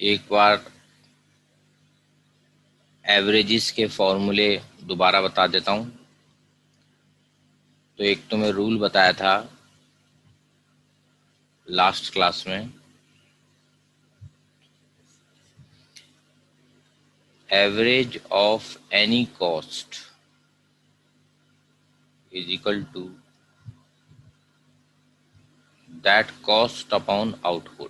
एक बार एवरेजेस के फॉर्मूले दोबारा बता देता हूं। तो एक तो मैं रूल बताया था लास्ट क्लास में, average of any cost is equal to that cost upon output.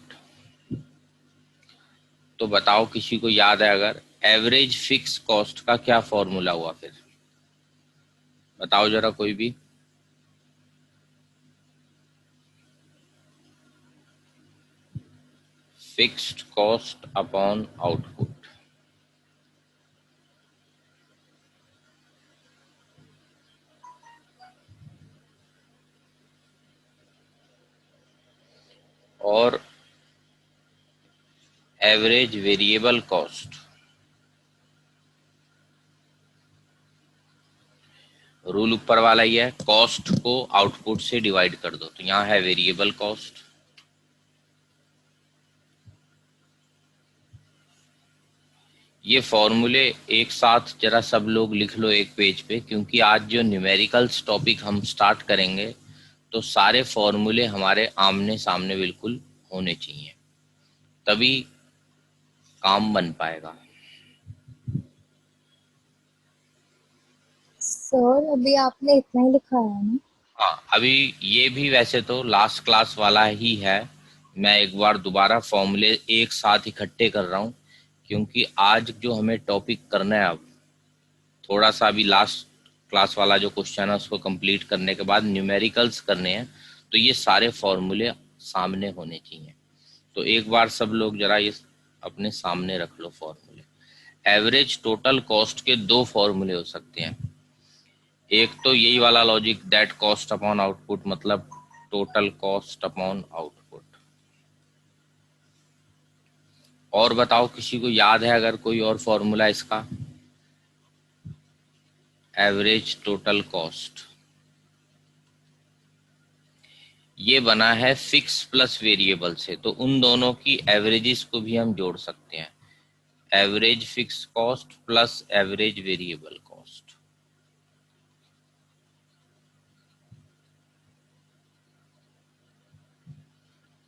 तो बताओ किसी को याद है अगर एवरेज फिक्स कॉस्ट का क्या फॉर्मूला हुआ? फिर बताओ जरा कोई भी। Fixed cost upon output. और एवरेज वेरिएबल कॉस्ट, रूल ऊपर वाला ही है, कॉस्ट को आउटपुट से डिवाइड कर दो। तो यहाँ है वेरिएबल कॉस्ट, ये फॉर्मूले एक साथ जरा सब लोग लिख लो एक पेज पे, क्योंकि आज जो न्यूमेरिकल्स टॉपिक हम स्टार्ट करेंगे तो सारे फॉर्मूले हमारे आमने सामने बिल्कुल होने चाहिए, तभी काम बन पाएगा। सर अभी आपने इतना ही लिखा है ना? हाँ, अभी ये भी वैसे तो लास्ट क्लास वाला ही है। मैं एक बार दोबारा फॉर्मूले एक साथ इकट्ठे कर रहा हूँ, क्योंकि आज जो हमें टॉपिक करना है, अब थोड़ा सा अभी लास्ट क्लास वाला जो क्वेश्चन है उसको कंप्लीट करने के बाद न्यूमेरिकल्स करने हैं, तो ये सारे फॉर्मूले सामने होने चाहिए। तो एक बार सब लोग जरा ये अपने सामने रख लो फॉर्मूले। एवरेज टोटल कॉस्ट के दो फॉर्मूले हो सकते हैं। एक तो यही वाला logic, that cost upon output, मतलब टोटल कॉस्ट अपॉन आउटपुट। और बताओ किसी को याद है अगर कोई और फॉर्मूला इसका? एवरेज टोटल कॉस्ट ये बना है फिक्स प्लस वेरिएबल से, तो उन दोनों की एवरेजेस को भी हम जोड़ सकते हैं। Average fix cost plus average variable cost.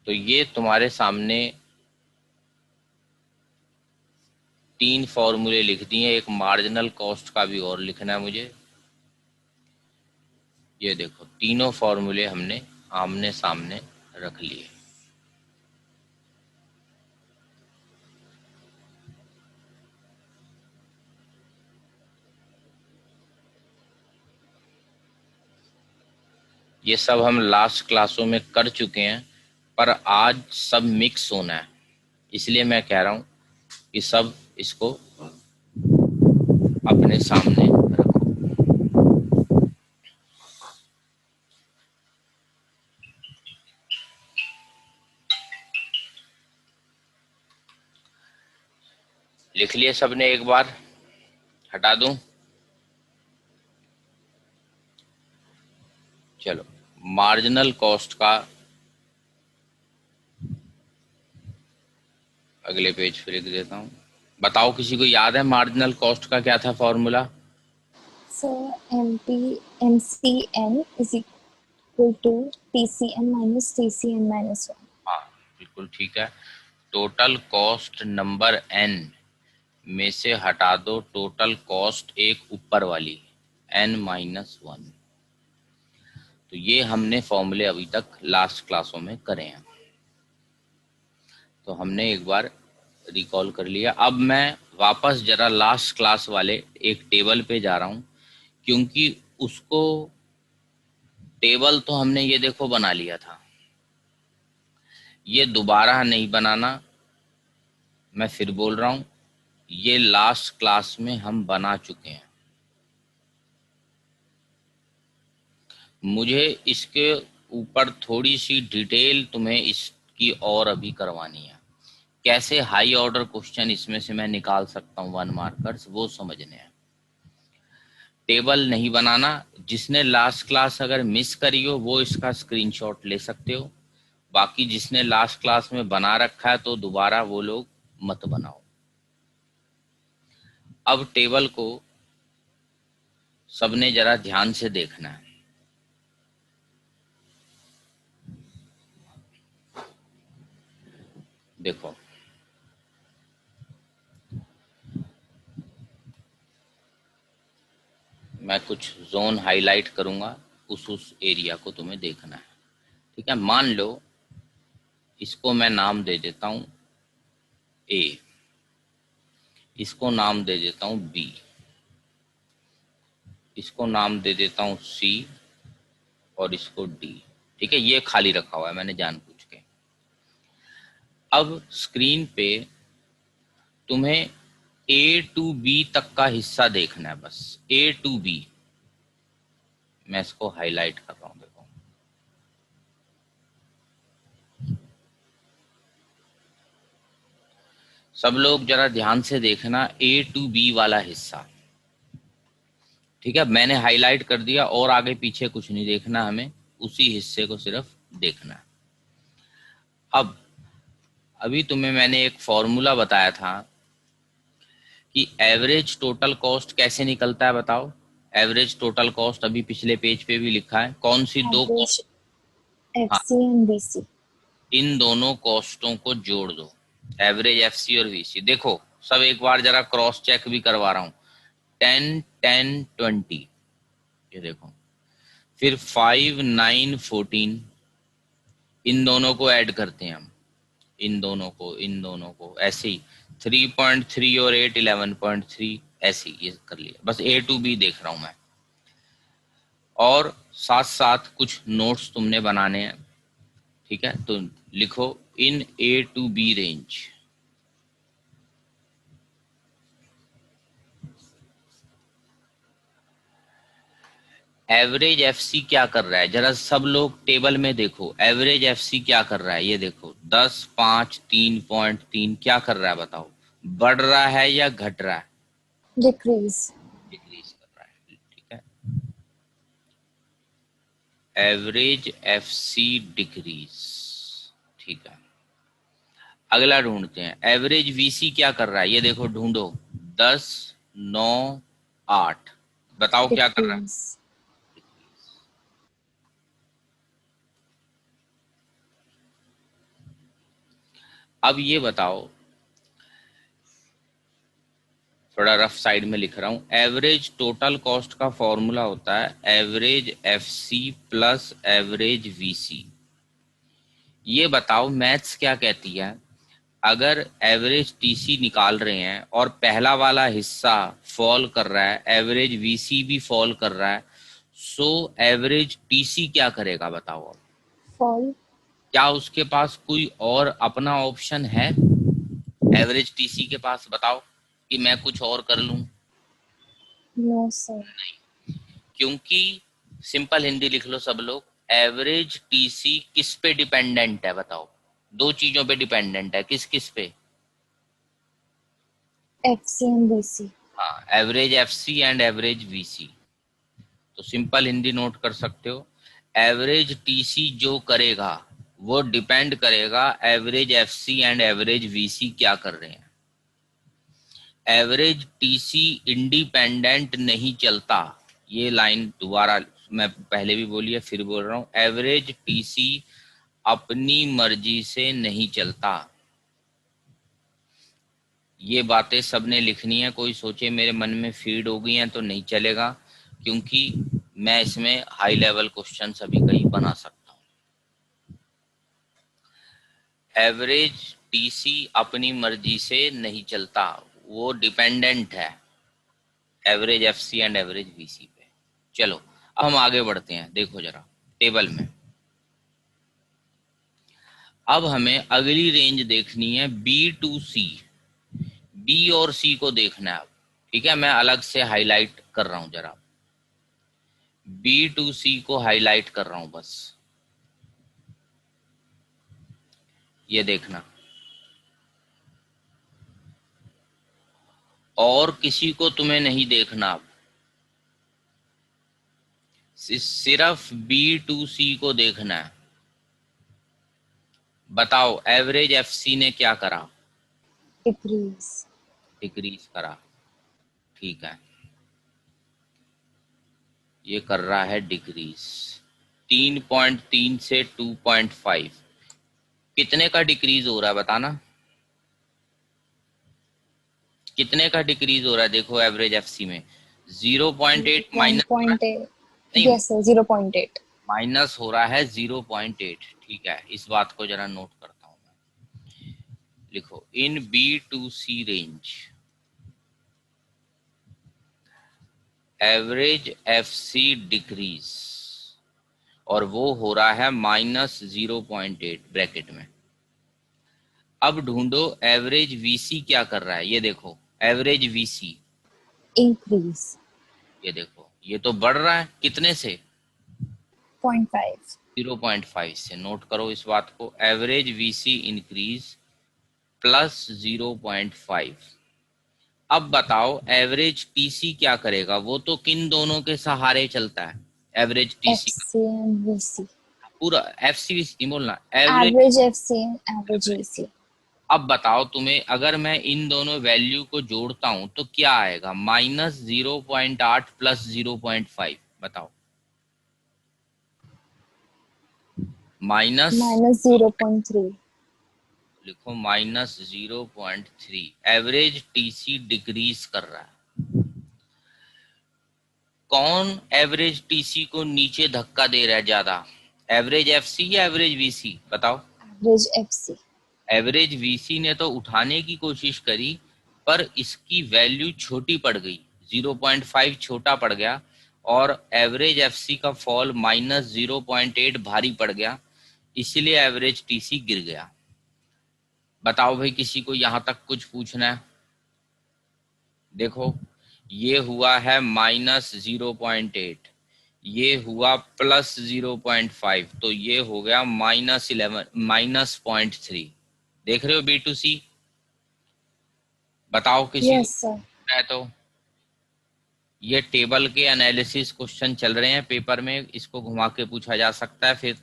तो ये तुम्हारे सामने तीन फॉर्मूले लिख दिए। एक मार्जिनल कॉस्ट का भी और लिखना है मुझे। ये देखो तीनों फॉर्मूले हमने आमने सामने रख लिए। ये सब हम लास्ट क्लासों में कर चुके हैं, पर आज सब मिक्स होना है, इसलिए मैं कह रहा हूं कि सब इसको अपने सामने रखो। लिख लिए सबने? एक बार हटा दूं? चलो, मार्जिनल कॉस्ट का अगले पेज पे लिख देता हूं। बताओ किसी को याद है मार्जिनल कॉस्ट का क्या था formula? Sir MCN is equal to TCN minus TCN minus 1। हाँ, बिल्कुल ठीक है। टोटल कॉस्ट नंबर n में से हटा दो टोटल कॉस्ट एक ऊपर वाली n-1। तो ये हमने फॉर्मूले अभी तक लास्ट क्लासों में करे हैं, तो हमने एक बार रिकॉल कर लिया। अब मैं वापस जरा लास्ट क्लास वाले एक टेबल पे जा रहा हूं, क्योंकि उसको टेबल तो हमने ये देखो बना लिया था, ये दोबारा नहीं बनाना। मैं फिर बोल रहा हूं, ये लास्ट क्लास में हम बना चुके हैं। मुझे इसके ऊपर थोड़ी सी डिटेल तुम्हें इसकी और अभी करवानी है। कैसे हाई ऑर्डर क्वेश्चन इसमें से मैं निकाल सकता हूँ 1 मार्कर्स, वो समझने हैं। टेबल नहीं बनाना। जिसने लास्ट क्लास अगर मिस करी हो वो इसका स्क्रीनशॉट ले सकते हो। बाकी जिसने लास्ट क्लास में बना रखा है तो दोबारा वो लोग मत बनाओ। अब टेबल को सबने जरा ध्यान से देखना है। देखो, मैं कुछ जोन हाईलाइट करूंगा, उस एरिया को तुम्हें देखना है। ठीक है, मान लो इसको मैं नाम दे देता हूं ए, इसको नाम दे देता हूं बी, इसको नाम दे देता हूं सी, और इसको डी। ठीक है, ये खाली रखा हुआ है मैंने जानबूझ के। अब स्क्रीन पे तुम्हें ए टू बी तक का हिस्सा देखना है, बस ए टू बी। मैं इसको हाईलाइट कर रहा हूं, देखो। सब लोग जरा ध्यान से देखना ए टू बी वाला हिस्सा। ठीक है, मैंने हाईलाइट कर दिया, और आगे पीछे कुछ नहीं देखना हमें, उसी हिस्से को सिर्फ देखना है। अब अभी तुम्हें मैंने एक फॉर्मूला बताया था कि एवरेज टोटल कॉस्ट कैसे निकलता है, बताओ। एवरेज टोटल कॉस्ट अभी पिछले पेज पे भी लिखा है, कौन सी दो एवरेज कॉस्ट? हाँ, एफसी एंड बीसी। इन दोनों कॉस्टों को जोड़ दो, एवरेज एफसी और वीसी। देखो, सब एक बार जरा क्रॉस चेक भी करवा रहा हूं। 10 10 20, ये देखो। फिर 5 9 14, इन दोनों को ऐड करते हैं हम, इन दोनों को ऐसे ही। 3.3 और 8 11.3, ऐसे ही ये कर लिया। बस ए टू बी देख रहा हूं मैं, और साथ साथ कुछ नोट्स तुमने बनाने हैं। ठीक है, तो लिखो in A to B range. Average FC क्या कर रहा है, जरा सब लोग टेबल में देखो। एवरेज एफसी क्या कर रहा है, ये देखो 10 5 3.3 क्या कर रहा है, बताओ। बढ़ रहा है या घट रहा है? डिक्रीज। डिक्रीज कर रहा है। ठीक है, एवरेज एफसी डिक्रीज। ठीक है, अगला ढूंढते हैं। एवरेज वीसी क्या कर रहा है, ये देखो, ढूंढो। 10 9 8, बताओ क्या कर रहा है। डिक्रीज। अब ये बताओ, थोड़ा रफ साइड में लिख रहा हूं। एवरेज टोटल कॉस्ट का फॉर्मूला होता है average FC plus average VC. ये बताओ मैथ्स क्या कहती है, अगर एवरेज टीसी निकाल रहे हैं और पहला वाला हिस्सा फॉल कर रहा है, एवरेज वीसी भी फॉल कर रहा है, सो एवरेज टीसी क्या करेगा, बताओ। अब फॉल। क्या उसके पास कोई और अपना ऑप्शन है एवरेज टीसी के पास, बताओ, कि मैं कुछ और कर लूं? No sir. क्योंकि सिंपल हिंदी लिख लो सब लोग, एवरेज टीसी किस पे डिपेंडेंट है, बताओ। दो चीजों पे डिपेंडेंट है, किस किस पे? FC and BC. हाँ, average FC and average VC. तो सिंपल हिंदी नोट कर सकते हो, एवरेज टीसी जो करेगा वो डिपेंड करेगा average FC and average VC क्या कर रहे हैं। एवरेज टीसी इंडिपेंडेंट नहीं चलता। ये लाइन दोबारा मैं पहले भी बोली है, फिर बोल रहा हूं, एवरेज टीसी अपनी मर्जी से नहीं चलता। ये बातें सबने लिखनी है, कोई सोचे मेरे मन में फीड हो गई हैं तो नहीं चलेगा, क्योंकि मैं इसमें हाई लेवल क्वेश्चन अभी कहीं बना सकता हूं। एवरेज टीसी अपनी मर्जी से नहीं चलता, वो डिपेंडेंट है average FC and average VC पे। चलो, अब हम आगे बढ़ते हैं, देखो जरा टेबल में। अब हमें अगली रेंज देखनी है बी टू सी। बी और सी को देखना है अब। ठीक है, मैं अलग से हाईलाइट कर रहा हूं जरा, बी टू सी को हाईलाइट कर रहा हूं बस, ये देखना। और किसी को तुम्हें नहीं देखना अब, सिर्फ बी टू सी को देखना है। बताओ एवरेज एफसी ने क्या करा, डिक्रीज, डिक्रीज करा, ठीक है, ये कर रहा है डिक्रीज 3.3 से 2.5। कितने का डिक्रीज हो रहा है बताना, कितने का डिक्रीज हो रहा है? देखो एवरेज एफसी में 0.8 माइनस हो रहा 1.8, है, नहीं यस सर 0.8, माइनस हो रहा है 0.8। ठीक है, इस बात को जरा नोट करता हूं मैं। लिखो in B to C range average FC decrease, और वो हो रहा है -0.8 ब्रैकेट में। अब ढूंढो एवरेज वीसी क्या कर रहा है, ये देखो एवरेज वीसी, इंक्रीज ये देखो ये तो बढ़ रहा है, कितने से? 0.5, 0.5 से। नोट करो इस बात को, एवरेज वीसी इंक्रीज प्लस 0.5। अब बताओ एवरेज टीसी क्या करेगा, वो तो किन दोनों के सहारे चलता है? एवरेज टीसी का FC and VC, पूरा, एफसी नहीं बोलना, average. average FC and average VC, अब बताओ तुम्हें, अगर मैं इन दोनों वैल्यू को जोड़ता हूं तो क्या आएगा? -0.8 प्लस 0.5, बताओ। माइनस, -0.3, लिखो -0.3। एवरेज टीसी डिक्रीज कर रहा है। कौन एवरेज टीसी को नीचे धक्का दे रहा है ज्यादा, एवरेज एफसी या एवरेज वीसी? बताओ। average FC, एवरेज वीसी ने तो उठाने की कोशिश करी, पर इसकी वैल्यू छोटी पड़ गई, 0.5 छोटा पड़ गया, और एवरेज एफसी का फॉल -0.8 भारी पड़ गया, इसीलिए एवरेज टीसी गिर गया। बताओ भाई, किसी को यहां तक कुछ पूछना है? देखो ये हुआ है -0.8, ये हुआ +0.5, तो ये हो गया -11 -0.3। देख रहे हो बी टू सी? बताओ किसी को yes sir, है तो। ये टेबल के एनालिसिस क्वेश्चन चल रहे हैं पेपर में, इसको घुमा के पूछा जा सकता है, फिर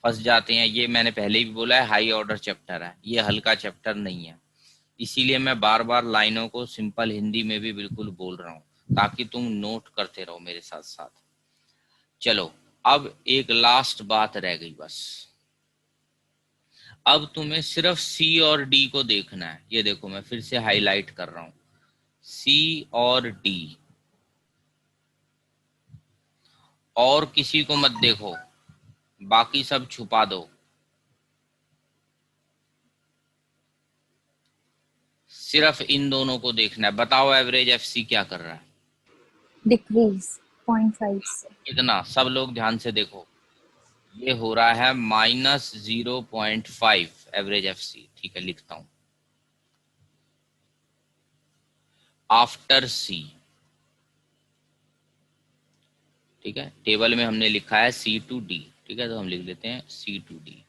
फंस जाते हैं। ये मैंने पहले भी बोला है, हाई ऑर्डर चैप्टर है, ये हल्का चैप्टर नहीं है। इसीलिए मैं बार बार लाइनों को सिंपल हिंदी में भी बिल्कुल बोल रहा हूँ, ताकि तुम नोट करते रहो मेरे साथ साथ। चलो, अब एक लास्ट बात रह गई बस। अब तुम्हें सिर्फ सी और डी को देखना है। ये देखो मैं फिर से हाईलाइट कर रहा हूँ, सी और डी, और किसी को मत देखो, बाकी सब छुपा दो। सिर्फ इन दोनों को देखना है। बताओ एवरेज एफसी क्या कर रहा है? decrease 0.5 से, कितना? सब लोग ध्यान से देखो, ये हो रहा है -0.5 एवरेज एफसी। ठीक है, लिखता हूं आफ्टर सी। ठीक है, टेबल में हमने लिखा है सी टू डी, ठीक है, तो हम लिख लेते हैं C to D.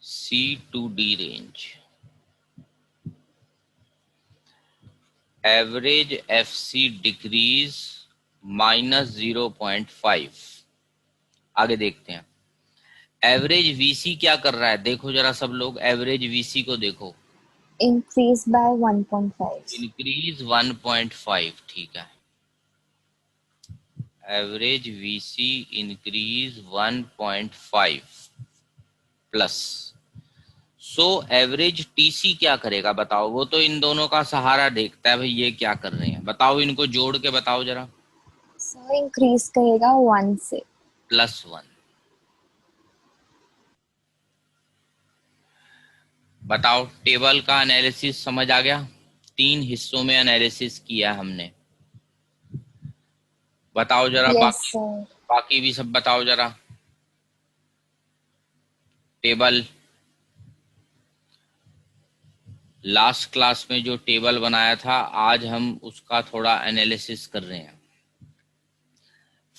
C to D range average FC decrease -0.5। आगे देखते हैं एवरेज वीसी क्या कर रहा है। देखो जरा सब लोग एवरेज वीसी को देखो, increase by 1.5, इंक्रीज 1.5। ठीक है, एवरेज वीसी इंक्रीज 1.5 प्लस। सो एवरेज टीसी क्या करेगा बताओ? वो तो इन दोनों का सहारा देखता है भाई, ये क्या कर रहे हैं, बताओ इनको जोड़ के बताओ जरा। सर इंक्रीज करेगा 1 से, +1। बताओ, टेबल का एनालिसिस समझ आ गया? 3 हिस्सों में एनालिसिस किया हमने। बताओ जरा यस बाकी, सर, बाकी भी सब बताओ जरा। टेबल, लास्ट क्लास में जो टेबल बनाया था, आज हम उसका थोड़ा एनालिसिस कर रहे हैं।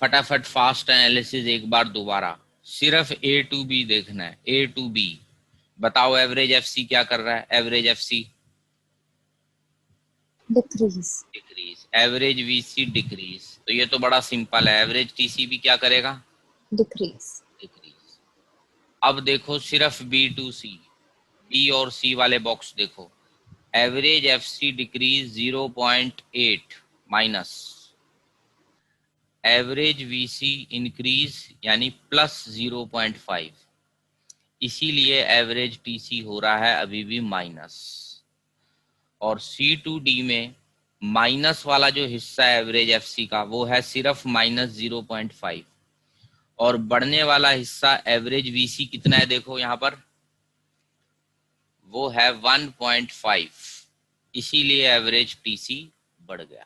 फटाफट फास्ट एनालिसिस एक बार दोबारा, सिर्फ ए टू बी देखना है, ए टू बी। बताओ एवरेज एफसी क्या कर रहा है? Average FC decrease, decrease, average VC decrease, तो ये तो बड़ा सिंपल है। एवरेज टीसी भी क्या करेगा? decrease, decrease. अब देखो सिर्फ B2C, बी और सी वाले बॉक्स देखो, average FC decrease 0.8 minus, average VC increase यानी प्लस 0.5, इसीलिए एवरेज TC हो रहा है अभी भी माइनस। और C2D में माइनस वाला जो हिस्सा है एवरेज FC का वो है सिर्फ माइनस 0.5, और बढ़ने वाला हिस्सा एवरेज VC कितना है देखो यहाँ पर, वो है 1.5, इसीलिए एवरेज TC बढ़ गया।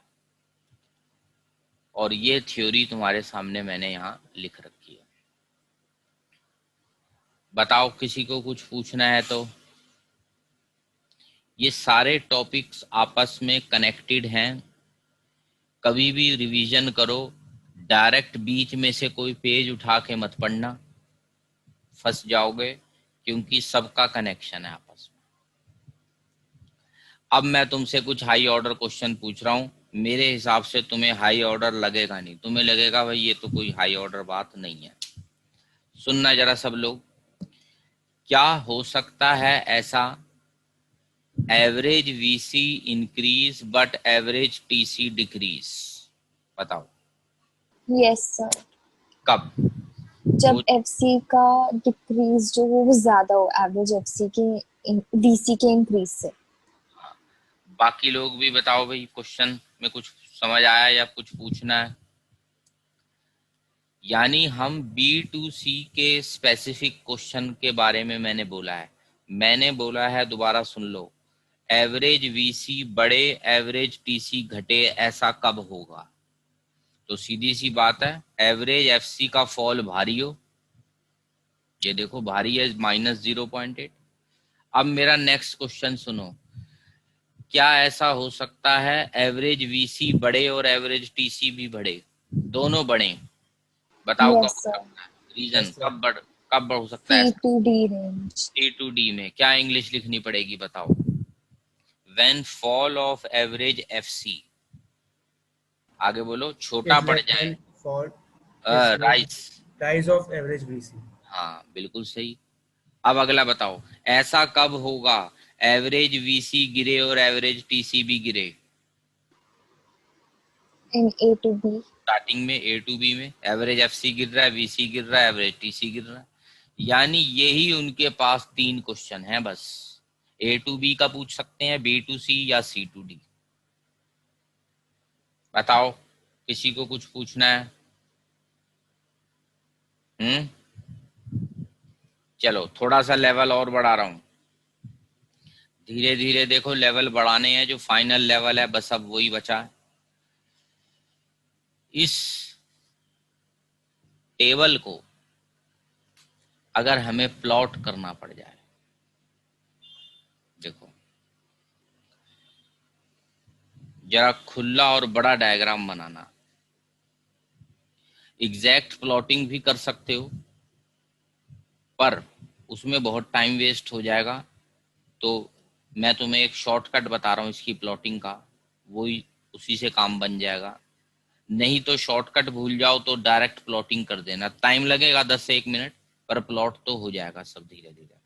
और ये थ्योरी तुम्हारे सामने मैंने यहाँ लिख रखी है। बताओ किसी को कुछ पूछना है तो। ये सारे टॉपिक्स आपस में कनेक्टेड हैं, कभी भी रिवीजन करो, डायरेक्ट बीच में से कोई पेज उठा के मत पढ़ना, फंस जाओगे, क्योंकि सबका कनेक्शन है आपस में। अब मैं तुमसे कुछ हाई ऑर्डर क्वेश्चन पूछ रहा हूँ, मेरे हिसाब से तुम्हें हाई ऑर्डर लगेगा नहीं, तुम्हें लगेगा भाई ये तो कोई हाई ऑर्डर बात नहीं है। सुनना जरा सब लोग, क्या हो सकता है ऐसा average VC increase but average TC decrease? बताओ यस सर, कब? जब वो एफसी का डिक्रीज जो वो ज्यादा हो एवरेज एफसी के डीसी के इंक्रीज से। बाकी लोग भी बताओ भाई, क्वेश्चन में कुछ समझ आया या कुछ पूछना है? यानी हम B2C के स्पेसिफिक क्वेश्चन के बारे में मैंने बोला है, दोबारा सुन लो, एवरेज VC बढ़े एवरेज TC घटे, ऐसा कब होगा? तो सीधी सी बात है, एवरेज FC का फॉल भारी हो, ये देखो भारी है माइनस 0.8। अब मेरा नेक्स्ट क्वेश्चन सुनो, क्या ऐसा हो सकता है एवरेज VC बढ़े और एवरेज TC भी बढ़े, दोनों बढ़े? बताओ कब यस हो सर, सकता है? Reason yes sir. कब बढ़ सकता है सी ऐसा? To D range. C2D में क्या इंग्लिश लिखनी पड़ेगी बताओ? When fall of average FC, आगे बोलो, छोटा Is पड़ less जाए, than for is less rice. rise of average VC. हाँ बिल्कुल सही। अब अगला बताओ, ऐसा कब होगा एवरेज VC गिरे और एवरेज TC भी गिरे? इन ए टू बी। स्टार्टिंग में A2B में एवरेज FC गिर रहा है, VC गिर रहा है, एवरेज TC गिर रहा है। यानी यही उनके पास तीन क्वेश्चन हैं बस, A2B का पूछ सकते हैं, B2C या C2D। बताओ किसी को कुछ पूछना है? चलो थोड़ा सा लेवल और बढ़ा रहा हूं, धीरे धीरे देखो लेवल बढ़ाने हैं, जो फाइनल लेवल है बस अब वही बचा है। इस टेबल को अगर हमें प्लॉट करना पड़ जाए, देखो जरा खुला और बड़ा डायग्राम बनाना, एग्जैक्ट प्लॉटिंग भी कर सकते हो पर उसमें बहुत टाइम वेस्ट हो जाएगा, तो मैं तुम्हें एक शॉर्टकट बता रहा हूँ इसकी प्लॉटिंग का, वही उसी से काम बन जाएगा। नहीं तो शॉर्टकट भूल जाओ तो डायरेक्ट प्लॉटिंग कर देना, टाइम लगेगा 10 से 1 मिनट, पर प्लॉट तो हो जाएगा सब धीरे धीरे।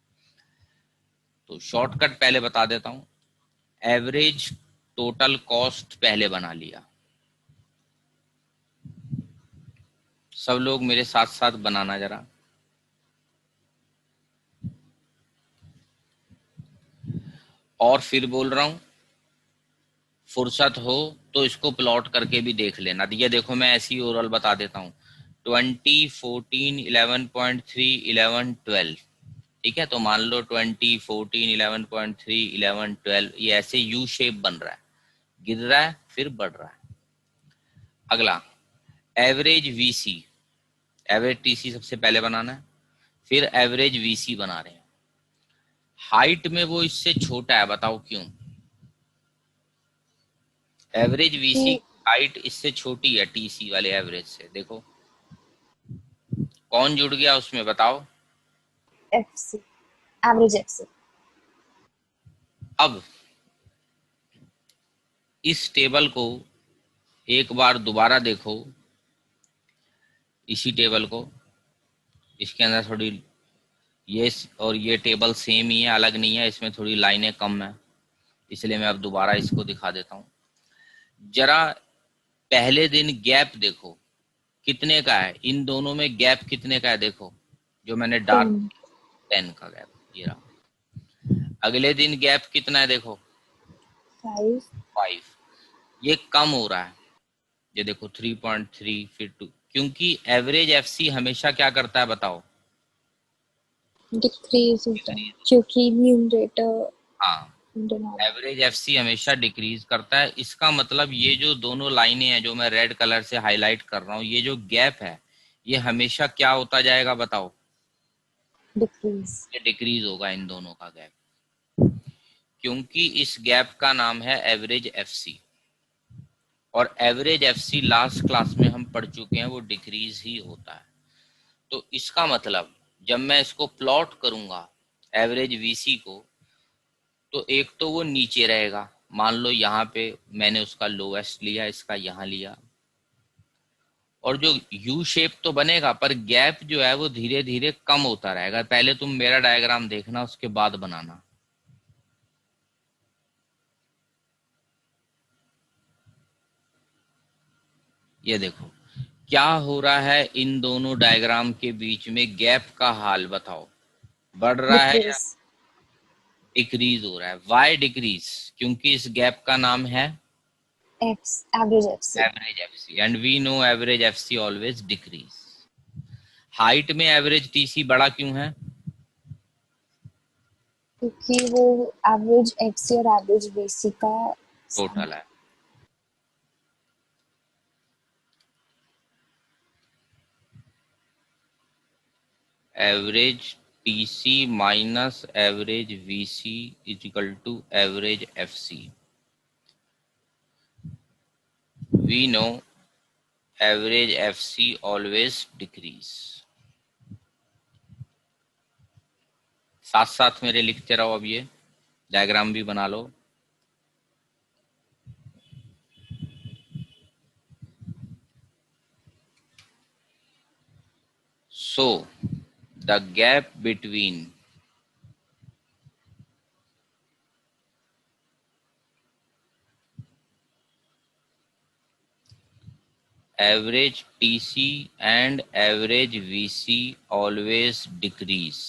तो शॉर्टकट पहले बता देता हूँ, एवरेज टोटल कॉस्ट पहले बना लिया, सब लोग मेरे साथ साथ बनाना जरा। और फिर बोल रहा हूँ, फुर्सत हो तो इसको प्लॉट करके भी देख लेना। ये देखो मैं ऐसी ओरल बता देता हूँ, 20, 14, 11.3, 11, 12, ठीक है? तो मान लो 20, 14, 11.3, 11, 12, ये ऐसे यू शेप बन रहा है, गिर रहा है फिर बढ़ रहा है। अगला एवरेज VC, एवरेज TC सबसे पहले बनाना है, फिर एवरेज VC बना रहे हैं। हाइट में वो इससे छोटा है, बताओ क्यों? एवरेज VC हाइट इससे छोटी है TC वाले एवरेज से, देखो कौन जुड़ गया उसमें बताओ? FC, average FC. अब इस टेबल को एक बार दोबारा देखो, इसी टेबल को, इसके अंदर थोड़ी और ये टेबल सेम ही है, अलग नहीं है, इसमें थोड़ी लाइनें कम है, इसलिए मैं अब दोबारा इसको दिखा देता हूँ। जरा पहले दिन गैप देखो कितने का है, इन दोनों में गैप कितने का है देखो, जो मैंने डार्क 10, 10 का गैप ये रहा। अगले दिन गैप कितना है देखो 5, 5, ये कम हो रहा है, ये देखो 3.3 फिर 2, क्योंकि एवरेज एफसी हमेशा क्या करता है बताओ? डिक्रीज होता है क्योंकि न्यूमरेटर हाँ, एवरेज एफसी हमेशा डिक्रीज करता है। इसका मतलब ये जो दोनों लाइनें हैं जो मैं रेड कलर से हाईलाइट कर रहा हूँ, ये जो गैप है ये हमेशा क्या होता जाएगा बताओ? डिक्रीज। ये डिक्रीज होगा इन दोनों का गैप, क्योंकि इस गैप का नाम है एवरेज एफसी, और एवरेज एफसी लास्ट क्लास में हम पढ़ चुके हैं वो डिक्रीज ही होता है। तो इसका मतलब जब मैं इसको प्लॉट करूंगा एवरेज वीसी को, तो एक तो वो नीचे रहेगा, मान लो यहाँ पे मैंने उसका लोएस्ट लिया, इसका यहाँ लिया, और जो यू शेप तो बनेगा पर गैप जो है वो धीरे धीरे कम होता रहेगा। पहले तुम मेरा डायग्राम देखना उसके बाद बनाना। ये देखो क्या हो रहा है इन दोनों डायग्राम के बीच में, गैप का हाल बताओ, बढ़ रहा है या डिक्रीज। डिक्रीज हो रहा है? Why decrease? क्योंकि इस गैप का नाम है average FC. Average FC, and we know average FC always decrease. Height में एवरेज टीसी बड़ा क्यों है? क्योंकि वो एवरेज एफसी और एवरेज बीसी का टोटल है। Average TC minus average VC is equal to average FC. We know average FC always decrease. साथ साथ मेरे लिखते रहो, अब ये डायग्राम भी बना लो। So the gap between average TC and average VC always decrease।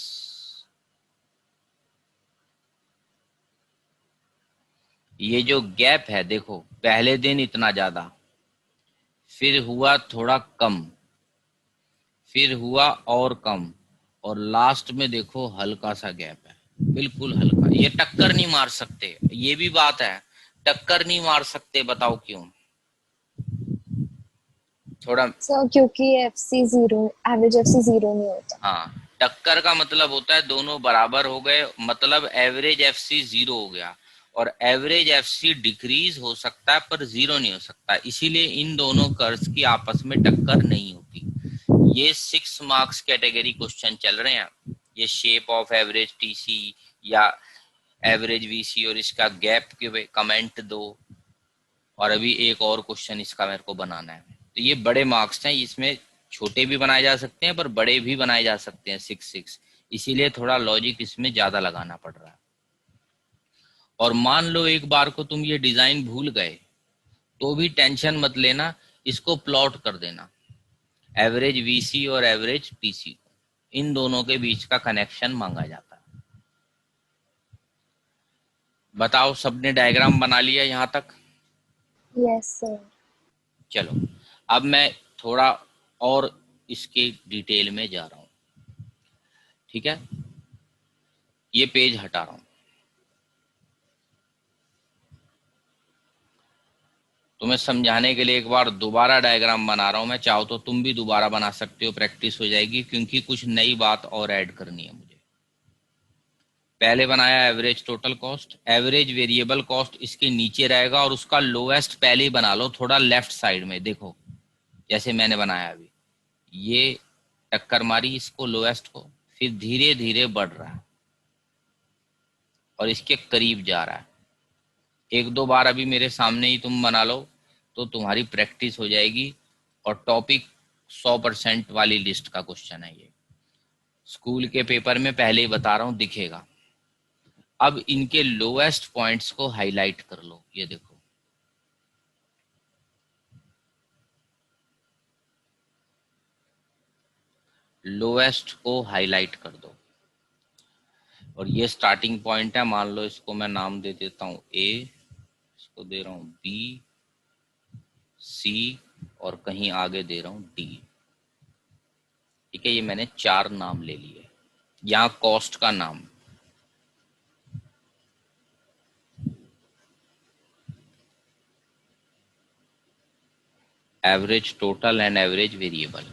ये जो गैप है देखो, पहले दिन इतना ज्यादा, फिर हुआ थोड़ा कम, फिर हुआ और कम, और लास्ट में देखो हल्का सा गैप है, बिल्कुल हल्का। ये टक्कर नहीं मार सकते, ये भी बात है, टक्कर नहीं मार सकते, बताओ क्यों? थोड़ा सर क्योंकि FC zero, average FC zero नहीं होता। हाँ, टक्कर का मतलब होता है दोनों बराबर हो गए, मतलब एवरेज एफसी जीरो हो गया, और एवरेज एफसी डिक्रीज हो सकता है पर जीरो नहीं हो सकता, इसीलिए इन दोनों कर्व्स की आपस में टक्कर नहीं होती। ये 6 मार्क्स कैटेगरी क्वेश्चन चल रहे हैं, ये शेप ऑफ एवरेज टीसी या एवरेज वीसी और इसका गैप के कमेंट दो, और अभी एक और क्वेश्चन इसका मेरे को बनाना है। तो ये बड़े मार्क्स हैं, इसमें छोटे भी बनाए जा सकते हैं पर बड़े भी बनाए जा सकते हैं 6, इसीलिए थोड़ा लॉजिक इसमें ज्यादा लगाना पड़ रहा है। और मान लो एक बार को तुम ये डिजाइन भूल गए तो भी टेंशन मत लेना, इसको प्लॉट कर देना, एवरेज वीसी और एवरेज टीसी को, इन दोनों के बीच का कनेक्शन मांगा जाता है। बताओ सबने डायग्राम बना लिया यहाँ तक? Yes sir. चलो अब मैं थोड़ा और इसके डिटेल में जा रहा हूँ, ठीक है? ये पेज हटा रहा हूँ, तुम्हें समझाने के लिए एक बार दोबारा डायग्राम बना रहा हूँ मैं, चाहो तो तुम भी दोबारा बना सकते हो, प्रैक्टिस हो जाएगी, क्योंकि कुछ नई बात और ऐड करनी है मुझे। पहले बनाया average total cost, average variable cost इसके नीचे रहेगा, और उसका लोएस्ट पहले ही बना लो थोड़ा लेफ्ट साइड में, देखो जैसे मैंने बनाया अभी, ये टक्कर मारी इसको लोएस्ट को, फिर धीरे धीरे बढ़ रहा है और इसके करीब जा रहा है। एक दो बार अभी मेरे सामने ही तुम बना लो तो तुम्हारी प्रैक्टिस हो जाएगी, और टॉपिक 100% वाली लिस्ट का क्वेश्चन है ये। स्कूल के पेपर में पहले ही बता रहा हूं, दिखेगा। अब इनके लोएस्ट पॉइंट्स को हाईलाइट कर लो, ये देखो। लोएस्ट को हाईलाइट कर दो, और ये स्टार्टिंग पॉइंट है। मान लो इसको मैं नाम दे देता हूं ए, इसको दे रहा हूं बी, सी, और कहीं आगे दे रहा हूं डी। ठीक है, ये मैंने 4 नाम ले लिए। यहां कॉस्ट का नाम, average total and average variable.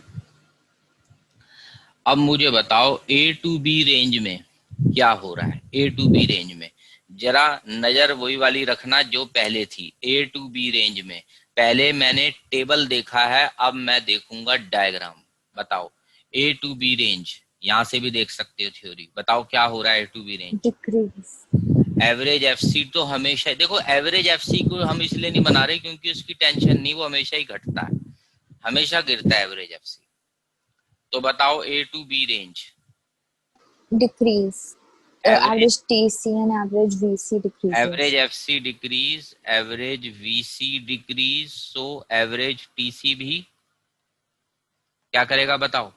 अब मुझे बताओ ए टू बी रेंज में क्या हो रहा है। ए टू बी रेंज में जरा नजर वही वाली रखना जो पहले थी। ए टू बी रेंज में पहले मैंने टेबल देखा है, अब मैं देखूंगा डायग्राम। बताओ ए टू बी रेंज, यहां से भी देख सकते हो थ्योरी। बताओ क्या हो रहा है A to B range. Decrease. Average FC तो हमेशा, देखो एवरेज एफसी को हम इसलिए नहीं बना रहे क्योंकि उसकी टेंशन नहीं, वो हमेशा ही घटता है, हमेशा गिरता है एवरेज एफसी। तो बताओ A to B range. Decrease. Average Average TC and average VC average decreases. FC decrease, average VC decrease, so average TC भी क्या करेगा बताओ,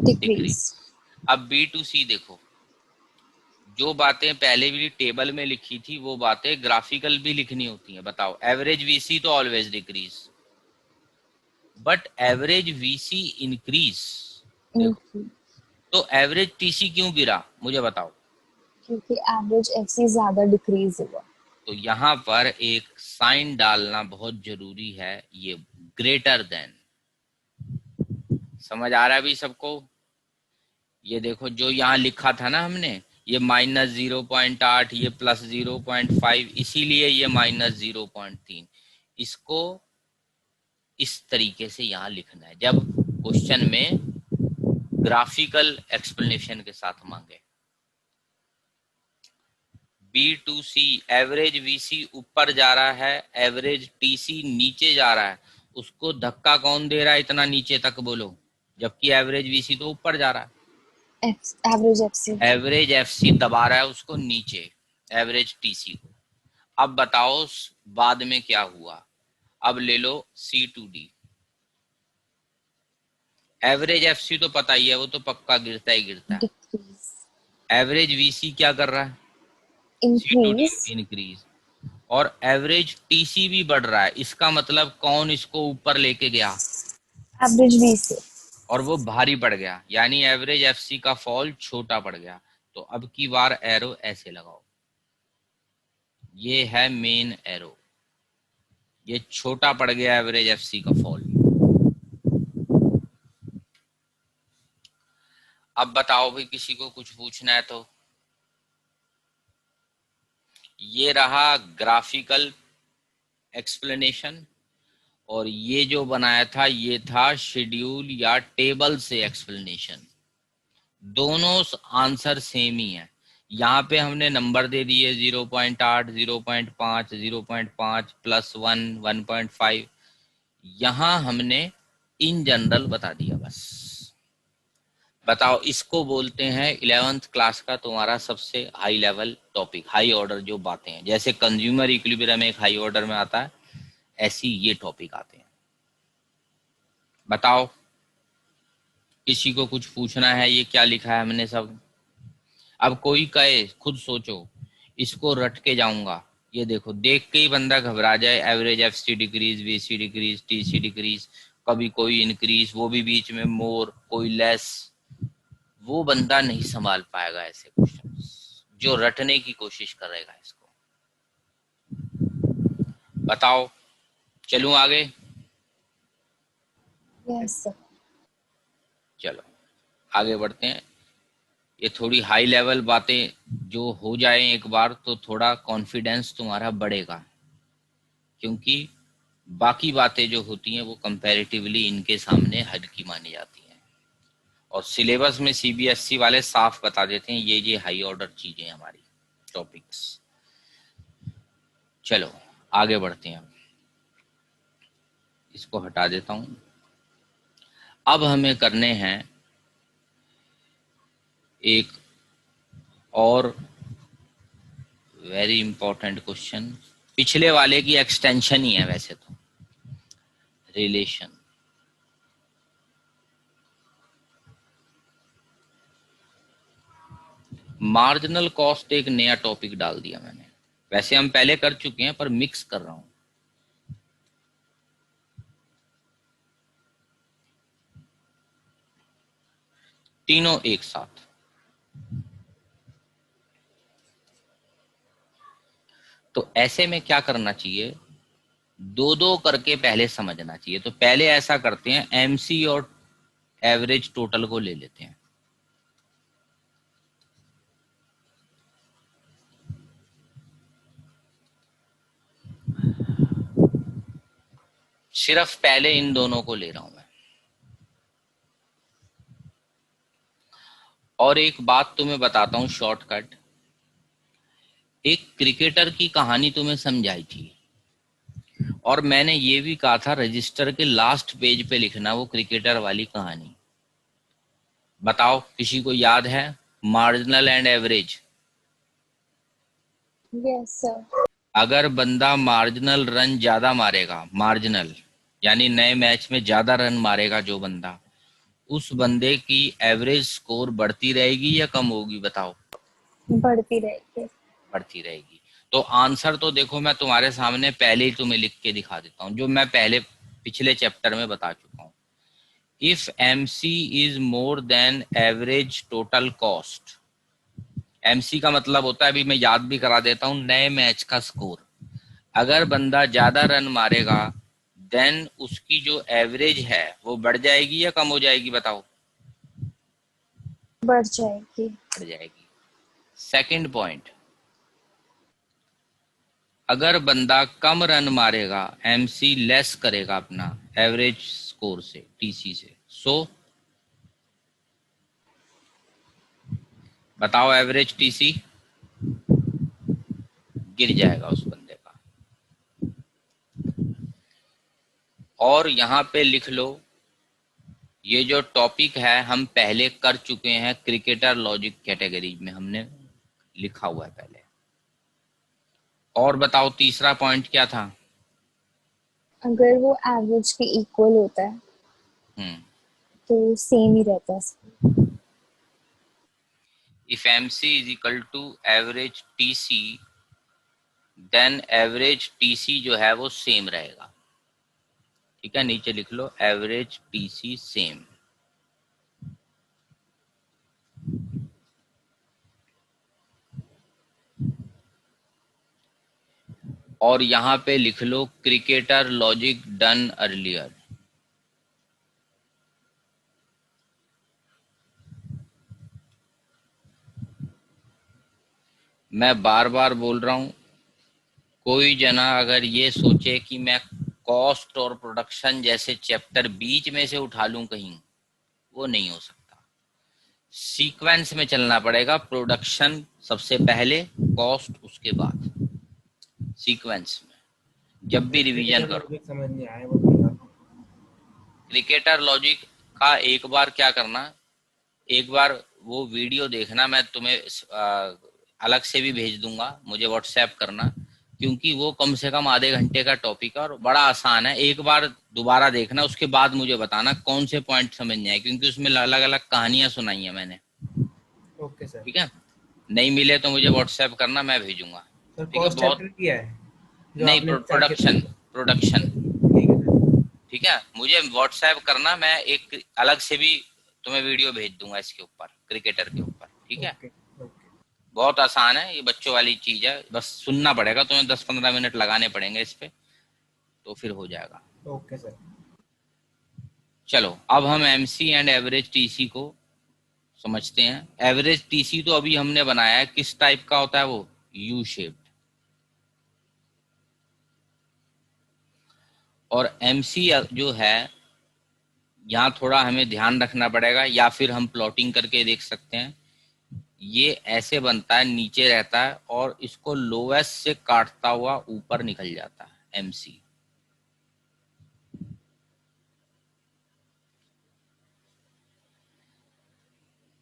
डिक्रीज। Decrease. अब बी टू सी देखो, जो बातें पहले भी टेबल में लिखी थी वो बातें ग्राफिकल भी लिखनी होती हैं। बताओ एवरेज वीसी तो always decrease, but average VC increase. देखो, Increase. तो एवरेज टीसी क्यों गिरा मुझे बताओ। क्योंकि एवरेज FC ज्यादा डिक्रीज हुआ। तो यहां पर एक साइन डालना बहुत जरूरी है, ये ग्रेटर देन। समझ आ रहा है अभी सबको। ये देखो जो यहाँ लिखा था ना हमने, ये -0.8, ये +0.5, इसीलिए ये -0.3। इसको इस तरीके से यहाँ लिखना है जब क्वेश्चन में ग्राफिकल एक्सप्लेनेशन के साथ मांगे। B2C एवरेज VC ऊपर जा रहा है, एवरेज TC नीचे जा रहा है, उसको धक्का कौन दे रहा है इतना नीचे तक बोलो, जबकि एवरेज VC तो ऊपर जा रहा है। Average FC. एवरेज FC दबा रहा है उसको नीचे, एवरेज TC को। अब बताओ बाद में क्या हुआ। अब ले लो C2D। एवरेज FC तो पता ही है, वो तो पक्का गिरता ही गिरता है। डिक्रीज. एवरेज VC क्या कर रहा है, इंक्रीज. C2D इंक्रीज, और एवरेज TC भी बढ़ रहा है। इसका मतलब कौन इसको ऊपर लेके गया, एवरेज VC. और वो भारी पड़ गया, यानी एवरेज FC का फॉल छोटा पड़ गया। तो अब की बार एरो ऐसे लगाओ, ये है मेन एरो, ये छोटा पड़ गया एवरेज एफसी का फॉल। अब बताओ भाई, किसी को कुछ पूछना है तो। ये रहा ग्राफिकल एक्सप्लेनेशन, और ये जो बनाया था ये था शेड्यूल या टेबल से एक्सप्लेनेशन। दोनों आंसर सेम ही है। यहाँ पे हमने नंबर दे दिए 0.8, 0.5, 0.5, +1, 1.5। यहाँ हमने इन जनरल बता दिया बस। बताओ, इसको बोलते हैं 11th क्लास का तुम्हारा सबसे high level topic, high order जो बातें हैं। जैसे कंज्यूमर इक्विलिब्रियम एक हाई ऑर्डर में आता है, ऐसी ये टॉपिक आते हैं। बताओ, किसी को कुछ पूछना है, ये क्या लिखा है हमने सब। अब कोई कहे, खुद सोचो, इसको रट के जाऊंगा, ये देखो देख के ही बंदा घबरा जाए। Average FC decrease, VC decrease, TC decrease, कभी कोई इंक्रीज, वो भी बीच में मोर, कोई लेस, वो बंदा नहीं संभाल पाएगा ऐसे क्वेश्चंस, जो रटने की कोशिश करेगा इसको। बताओ, चलूं आगे। Yes sir. चलो आगे बढ़ते हैं। ये थोड़ी हाई लेवल बातें जो हो जाए एक बार, तो थोड़ा कॉन्फिडेंस तुम्हारा बढ़ेगा, क्योंकि बाकी बातें जो होती हैं वो कंपैरेटिवली इनके सामने हल्की मानी जाती हैं। और सिलेबस में सीबीएसई वाले साफ बता देते हैं ये हाई ऑर्डर चीजें हमारी टॉपिक्स। चलो आगे बढ़ते हैं, इसको हटा देता हूं। अब हमें करने हैं एक और वेरी इंपॉर्टेंट क्वेश्चन, पिछले वाले की एक्सटेंशन ही है वैसे तो, रिलेशन। मार्जिनल कॉस्ट एक नया टॉपिक डाल दिया मैंने, वैसे हम पहले कर चुके हैं पर मिक्स कर रहा हूं। तीनों एक साथ। तो ऐसे में क्या करना चाहिए, दो दो करके पहले समझना चाहिए। तो पहले ऐसा करते हैं, एमसी और एवरेज टोटल को ले लेते हैं। सिर्फ पहले इन दोनों को ले रहा हूं मैं। और एक बात तुम्हें बताता हूं शॉर्टकट, एक क्रिकेटर की कहानी तुम्हें समझाई थी और मैंने ये भी कहा था रजिस्टर के लास्ट पेज पे लिखना वो क्रिकेटर वाली कहानी। बताओ किसी को याद है? Marginal and average. Yes sir. अगर बंदा मार्जिनल रन ज्यादा मारेगा, मार्जिनल यानी नए मैच में ज्यादा रन मारेगा जो बंदा, उस बंदे की एवरेज स्कोर बढ़ती रहेगी या कम होगी? बताओ। बढ़ती रहेगी। बढ़ती रहेगी। तो आंसर तो देखो मैं तुम्हारे सामने पहले ही तुम्हें लिख के दिखा देता हूँ, जो मैं पहले पिछले चैप्टर में बता चुका हूँ। If MC is more than average total cost, MC का मतलब होता है, अभी मैं याद भी करा देता हूँ, नए मैच का स्कोर। अगर बंदा ज्यादा रन मारेगा देन उसकी जो एवरेज है वो बढ़ जाएगी या कम हो जाएगी? बताओ। बढ़ जाएगी। बढ़ जाएगी। सेकंड पॉइंट, अगर बंदा कम रन मारेगा, MC लेस करेगा अपना एवरेज स्कोर से, TC से, सो बताओ एवरेज TC गिर जाएगा उस बंदे का। और यहाँ पे लिख लो, ये जो टॉपिक है हम पहले कर चुके हैं, क्रिकेटर लॉजिक कैटेगरी में हमने लिखा हुआ है पहले। और बताओ तीसरा पॉइंट क्या था? अगर वो एवरेज के इक्वल होता है हम्म, तो सेम ही रहता है। If MC is equal to average TC then average TC जो है वो सेम रहेगा। ठीक है, नीचे लिख लो एवरेज TC सेम। और यहां पे लिख लो क्रिकेटर लॉजिक डन अर्लियर। मैं बार बार बोल रहा हूं, कोई जना अगर ये सोचे कि मैं कॉस्ट और प्रोडक्शन जैसे चैप्टर बीच में से उठा लूं कहीं, वो नहीं हो सकता। सीक्वेंस में चलना पड़ेगा, प्रोडक्शन सबसे पहले, कॉस्ट उसके बाद, सीक्वेंस में जब भी रिवीजन क्रिकेटर करो। लॉजिक समझ नहीं आया, वो थोड़ा। क्रिकेटर लॉजिक का एक बार क्या करना, एक बार वो वीडियो देखना, मैं तुम्हें अलग से भी भेज दूंगा, मुझे व्हाट्सएप करना, क्योंकि वो कम से कम आधे घंटे का टॉपिक है और बड़ा आसान है। एक बार दोबारा देखना, उसके बाद मुझे बताना कौन से पॉइंट समझ नहीं आए, क्योंकि उसमें अलग अलग कहानियां सुनाई है मैंने। Okay sir. ठीक है, नहीं मिले तो मुझे व्हाट्सएप करना, मैं भेजूंगा। सर ठीक है, कॉस्ट बहुत। चैप्टर किया है जो नहीं, आपने स्टार्ट किया प्रोडक्शन, था। प्रोडक्शन। ठीक है सर। ठीक है, मुझे व्हाट्सएप करना, मैं एक अलग से भी तुम्हें वीडियो भेज दूंगा इसके ऊपर, क्रिकेटर के ऊपर। ठीक है, ओके ओके। बहुत आसान है, ये बच्चों वाली चीज है, बस सुनना पड़ेगा तुम्हें, 10-15 मिनट लगाने पड़ेंगे इस पे, तो फिर हो जाएगा। Okay sir. चलो अब हम MC एंड एवरेज TC को समझते हैं। एवरेज TC तो अभी हमने बनाया है, किस टाइप का होता है वो? U shaped. और MC जो है, यहाँ थोड़ा हमें ध्यान रखना पड़ेगा, या फिर हम प्लॉटिंग करके देख सकते हैं। ये ऐसे बनता है, नीचे रहता है और इसको लोएस्ट से काटता हुआ ऊपर निकल जाता है MC।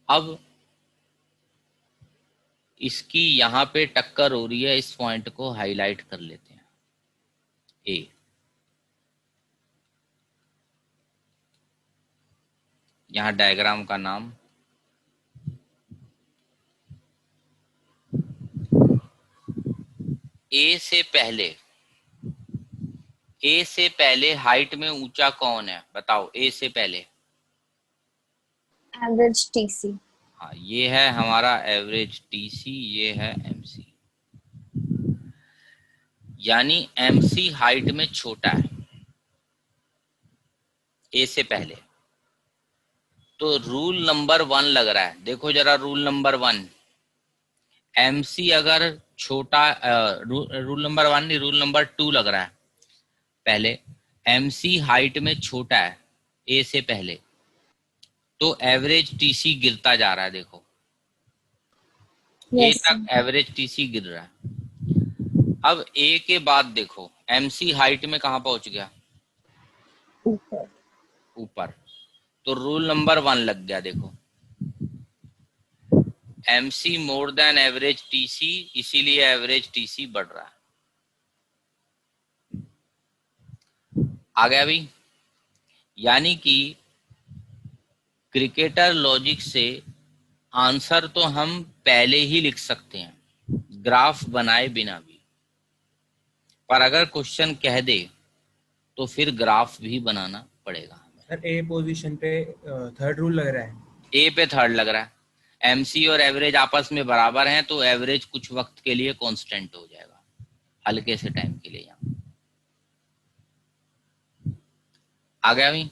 अब इसकी यहाँ पे टक्कर हो रही है, इस पॉइंट को हाईलाइट कर लेते हैं, ए। यहाँ डायग्राम का नाम ए से पहले हाइट में ऊंचा कौन है बताओ, ए से पहले। Average TC. हाँ, ये है हमारा एवरेज टीसी, ये है एमसी। यानी एमसी हाइट में छोटा है ए से पहले। तो रूल नंबर 1 लग रहा है, देखो जरा रूल नंबर 1। एमसी अगर छोटा, रूल नंबर 1 नहीं, रूल नंबर 2 लग रहा है। पहले एमसी हाइट में छोटा है ए से पहले, तो एवरेज टीसी गिरता जा रहा है। देखो ए यस तक एवरेज टीसी गिर रहा है। अब ए के बाद देखो एमसी हाइट में कहां पहुंच गया, ऊपर। ऊपर। तो रूल नंबर 1 लग गया। देखो MC more than average TC, इसीलिए एवरेज टीसी बढ़ रहा है। आ गया भाई। यानी कि क्रिकेटर लॉजिक से आंसर तो हम पहले ही लिख सकते हैं ग्राफ बनाए बिना भी, पर अगर क्वेश्चन कह दे तो फिर ग्राफ भी बनाना पड़ेगा हमें। सर ए पोजीशन पे थर्ड रूल लग रहा है। ए पे थर्ड लग रहा है। एमसी और एवरेज आपस में बराबर हैं, तो एवरेज कुछ वक्त के लिए कांस्टेंट हो जाएगा, हल्के से टाइम के लिए। यहाँ आ गया भाई।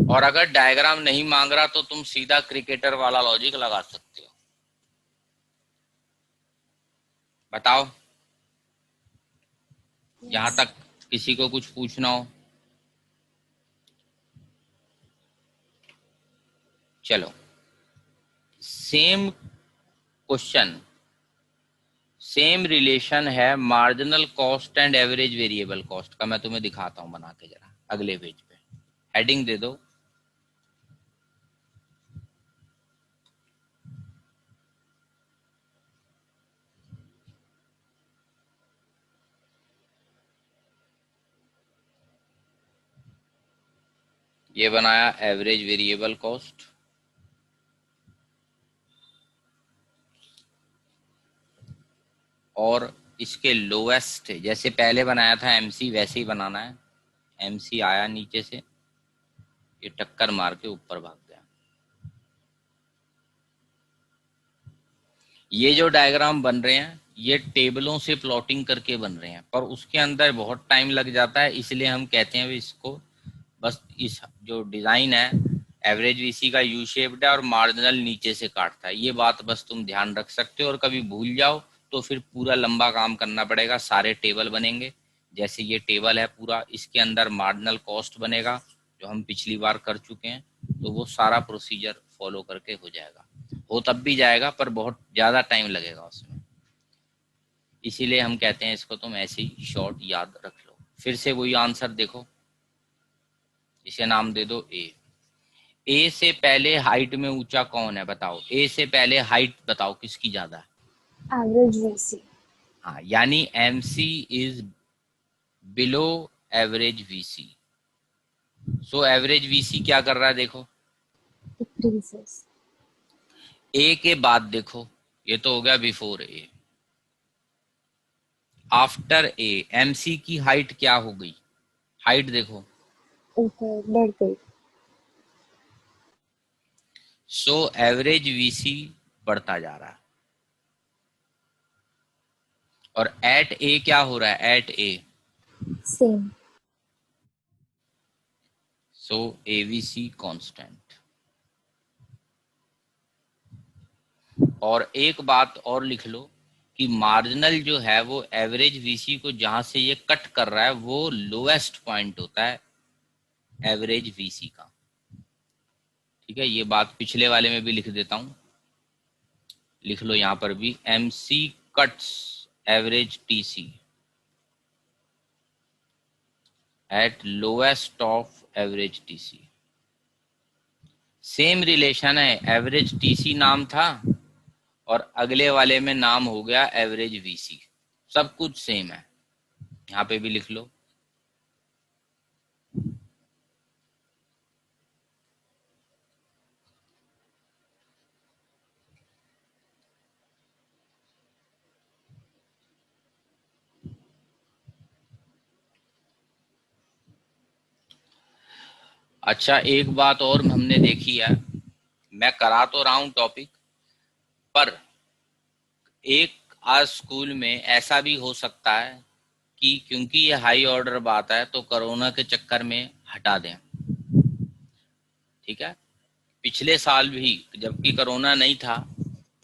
और अगर डायग्राम नहीं मांग रहा तो तुम सीधा क्रिकेटर वाला लॉजिक लगा सकते हो। बताओ, यहां तक किसी को कुछ पूछना हो? चलो, सेम क्वेश्चन, सेम रिलेशन है marginal cost and average variable cost का। मैं तुम्हें दिखाता हूं बना के, जरा अगले पेज पे हेडिंग दे दो। ये बनाया एवरेज वेरिएबल कॉस्ट, और इसके लोएस्ट, जैसे पहले बनाया था एमसी वैसे ही बनाना है। एमसी आया नीचे से, ये टक्कर मार के ऊपर भाग गया। ये जो डायग्राम बन रहे हैं ये टेबलों से प्लॉटिंग करके बन रहे हैं, पर उसके अंदर बहुत टाइम लग जाता है, इसलिए हम कहते हैं इसको बस, इस जो डिजाइन है एवरेज वीसी का यू शेप्ड है और मार्जिनल नीचे से काटता है। ये बात बस तुम ध्यान रख सकते हो, और कभी भूल जाओ तो फिर पूरा लंबा काम करना पड़ेगा। सारे टेबल बनेंगे, जैसे ये टेबल है पूरा, इसके अंदर मार्जिनल कॉस्ट बनेगा जो हम पिछली बार कर चुके हैं। तो वो सारा प्रोसीजर फॉलो करके हो जाएगा, हो तब भी जाएगा पर बहुत ज्यादा टाइम लगेगा उसमें। इसीलिए हम कहते हैं इसको तुम ऐसे ही शॉर्ट याद रख लो। फिर से वही आंसर देखो, इसे नाम दे दो ए। ए से पहले हाइट में ऊंचा कौन है बताओ, ए से पहले हाइट बताओ किसकी ज्यादा है। Average VC. हाँ, यानी MC is below average VC. So average VC क्या कर रहा है देखो, डिक्रीजेस। ए के बाद देखो, ये तो हो गया before A. After a MC की हाइट क्या हो गई, हाइट देखो, ऊपर बढ़ गई। सो एवरेज वीसी बढ़ता जा रहा है। और एट ए क्या हो रहा है, एट ए सेम। सो एवीसी कांस्टेंट। और एक बात और लिख लो कि मार्जिनल जो है वो एवरेज वीसी को जहां से ये कट कर रहा है वो लोएस्ट पॉइंट होता है एवरेज वीसी का। ठीक है, ये बात पिछले वाले में भी लिख देता हूं, लिख लो यहां पर भी, MC cuts average TC eight lowest of average TC. Same relation है, एवरेज टीसी नाम था और अगले वाले में नाम हो गया एवरेज वीसी। सब कुछ सेम है, यहाँ पे भी लिख लो। अच्छा, एक बात और हमने देखी है, मैं करा तो रहा हूं टॉपिक, पर एक आज स्कूल में ऐसा भी हो सकता है कि क्योंकि ये हाई ऑर्डर बात है तो कोरोना के चक्कर में हटा दें। ठीक है, पिछले साल भी जबकि कोरोना नहीं था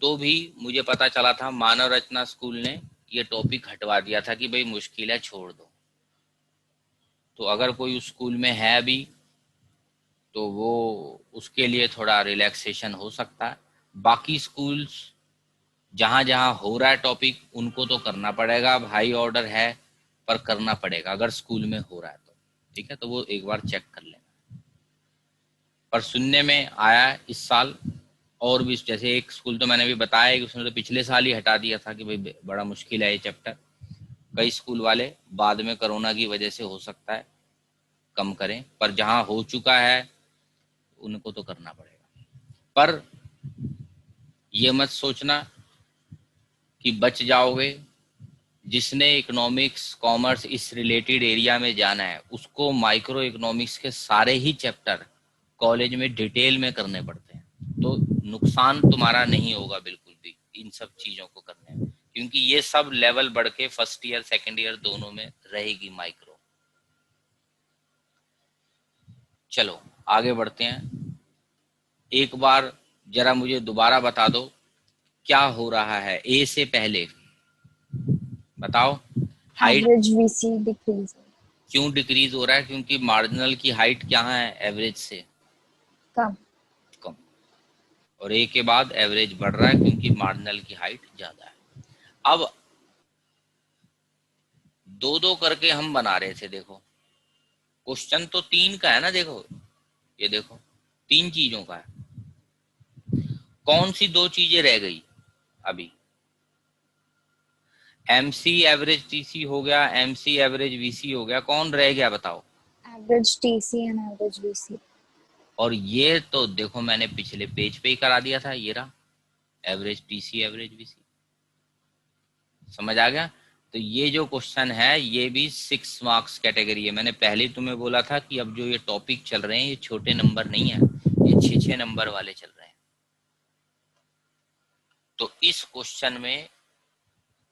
तो भी मुझे पता चला था मानव रचना स्कूल ने ये टॉपिक हटवा दिया था कि भाई मुश्किल है, छोड़ दो। तो अगर कोई उस स्कूल में है अभी तो वो उसके लिए थोड़ा रिलैक्सेशन हो सकता है। बाकी स्कूल्स जहां जहां हो रहा है टॉपिक उनको तो करना पड़ेगा, अब हाई ऑर्डर है पर करना पड़ेगा अगर स्कूल में हो रहा है तो। ठीक है, तो वो एक बार चेक कर लेना। पर सुनने में आया इस साल और भी, जैसे एक स्कूल तो मैंने अभी बताया कि उसने तो पिछले साल ही हटा दिया था कि भाई बड़ा मुश्किल है ये चैप्टर। कई स्कूल वाले बाद में कोरोना की वजह से हो सकता है कम करें, पर जहां हो चुका है उनको तो करना पड़ेगा। पर ये मत सोचना कि बच जाओगे। जिसने इकोनॉमिक्स कॉमर्स इस रिलेटेड एरिया में जाना है उसको माइक्रो इकोनॉमिक्स के सारे ही चैप्टर कॉलेज में डिटेल में करने पड़ते हैं, तो नुकसान तुम्हारा नहीं होगा बिल्कुल भी इन सब चीजों को करने में, क्योंकि ये सब लेवल बढ़ के फर्स्ट ईयर सेकेंड ईयर दोनों में रहेगी माइक्रो। चलो आगे बढ़ते हैं। एक बार जरा मुझे दोबारा बता दो क्या हो रहा है ए से पहले, बताओ। हाइट एवरेज वीसी डिक्रीज, क्यों डिक्रीज हो रहा है? क्योंकि मार्जिनल की हाइट क्या है एवरेज से कम। कम, और ए के बाद एवरेज बढ़ रहा है क्योंकि मार्जिनल की हाइट ज्यादा है। अब दो दो करके हम बना रहे थे, देखो क्वेश्चन तो तीन का है ना, देखो ये देखो तीन चीजों का है। कौन सी दो चीजें रह गई अभी? एमसी एवरेज टीसी हो गया, एमसी एवरेज वीसी हो गया, कौन रह गया बताओ? Average TC and average VC. और ये तो देखो मैंने पिछले पेज पे ही करा दिया था, ये रहा एवरेज टीसी एवरेज वीसी। समझ आ गया? तो ये जो क्वेश्चन है ये भी 6 मार्क्स कैटेगरी है। मैंने पहले तुम्हें बोला था कि अब जो ये टॉपिक चल रहे हैं ये छोटे नंबर नहीं है, ये 6 नंबर वाले चल रहे हैं। तो इस क्वेश्चन में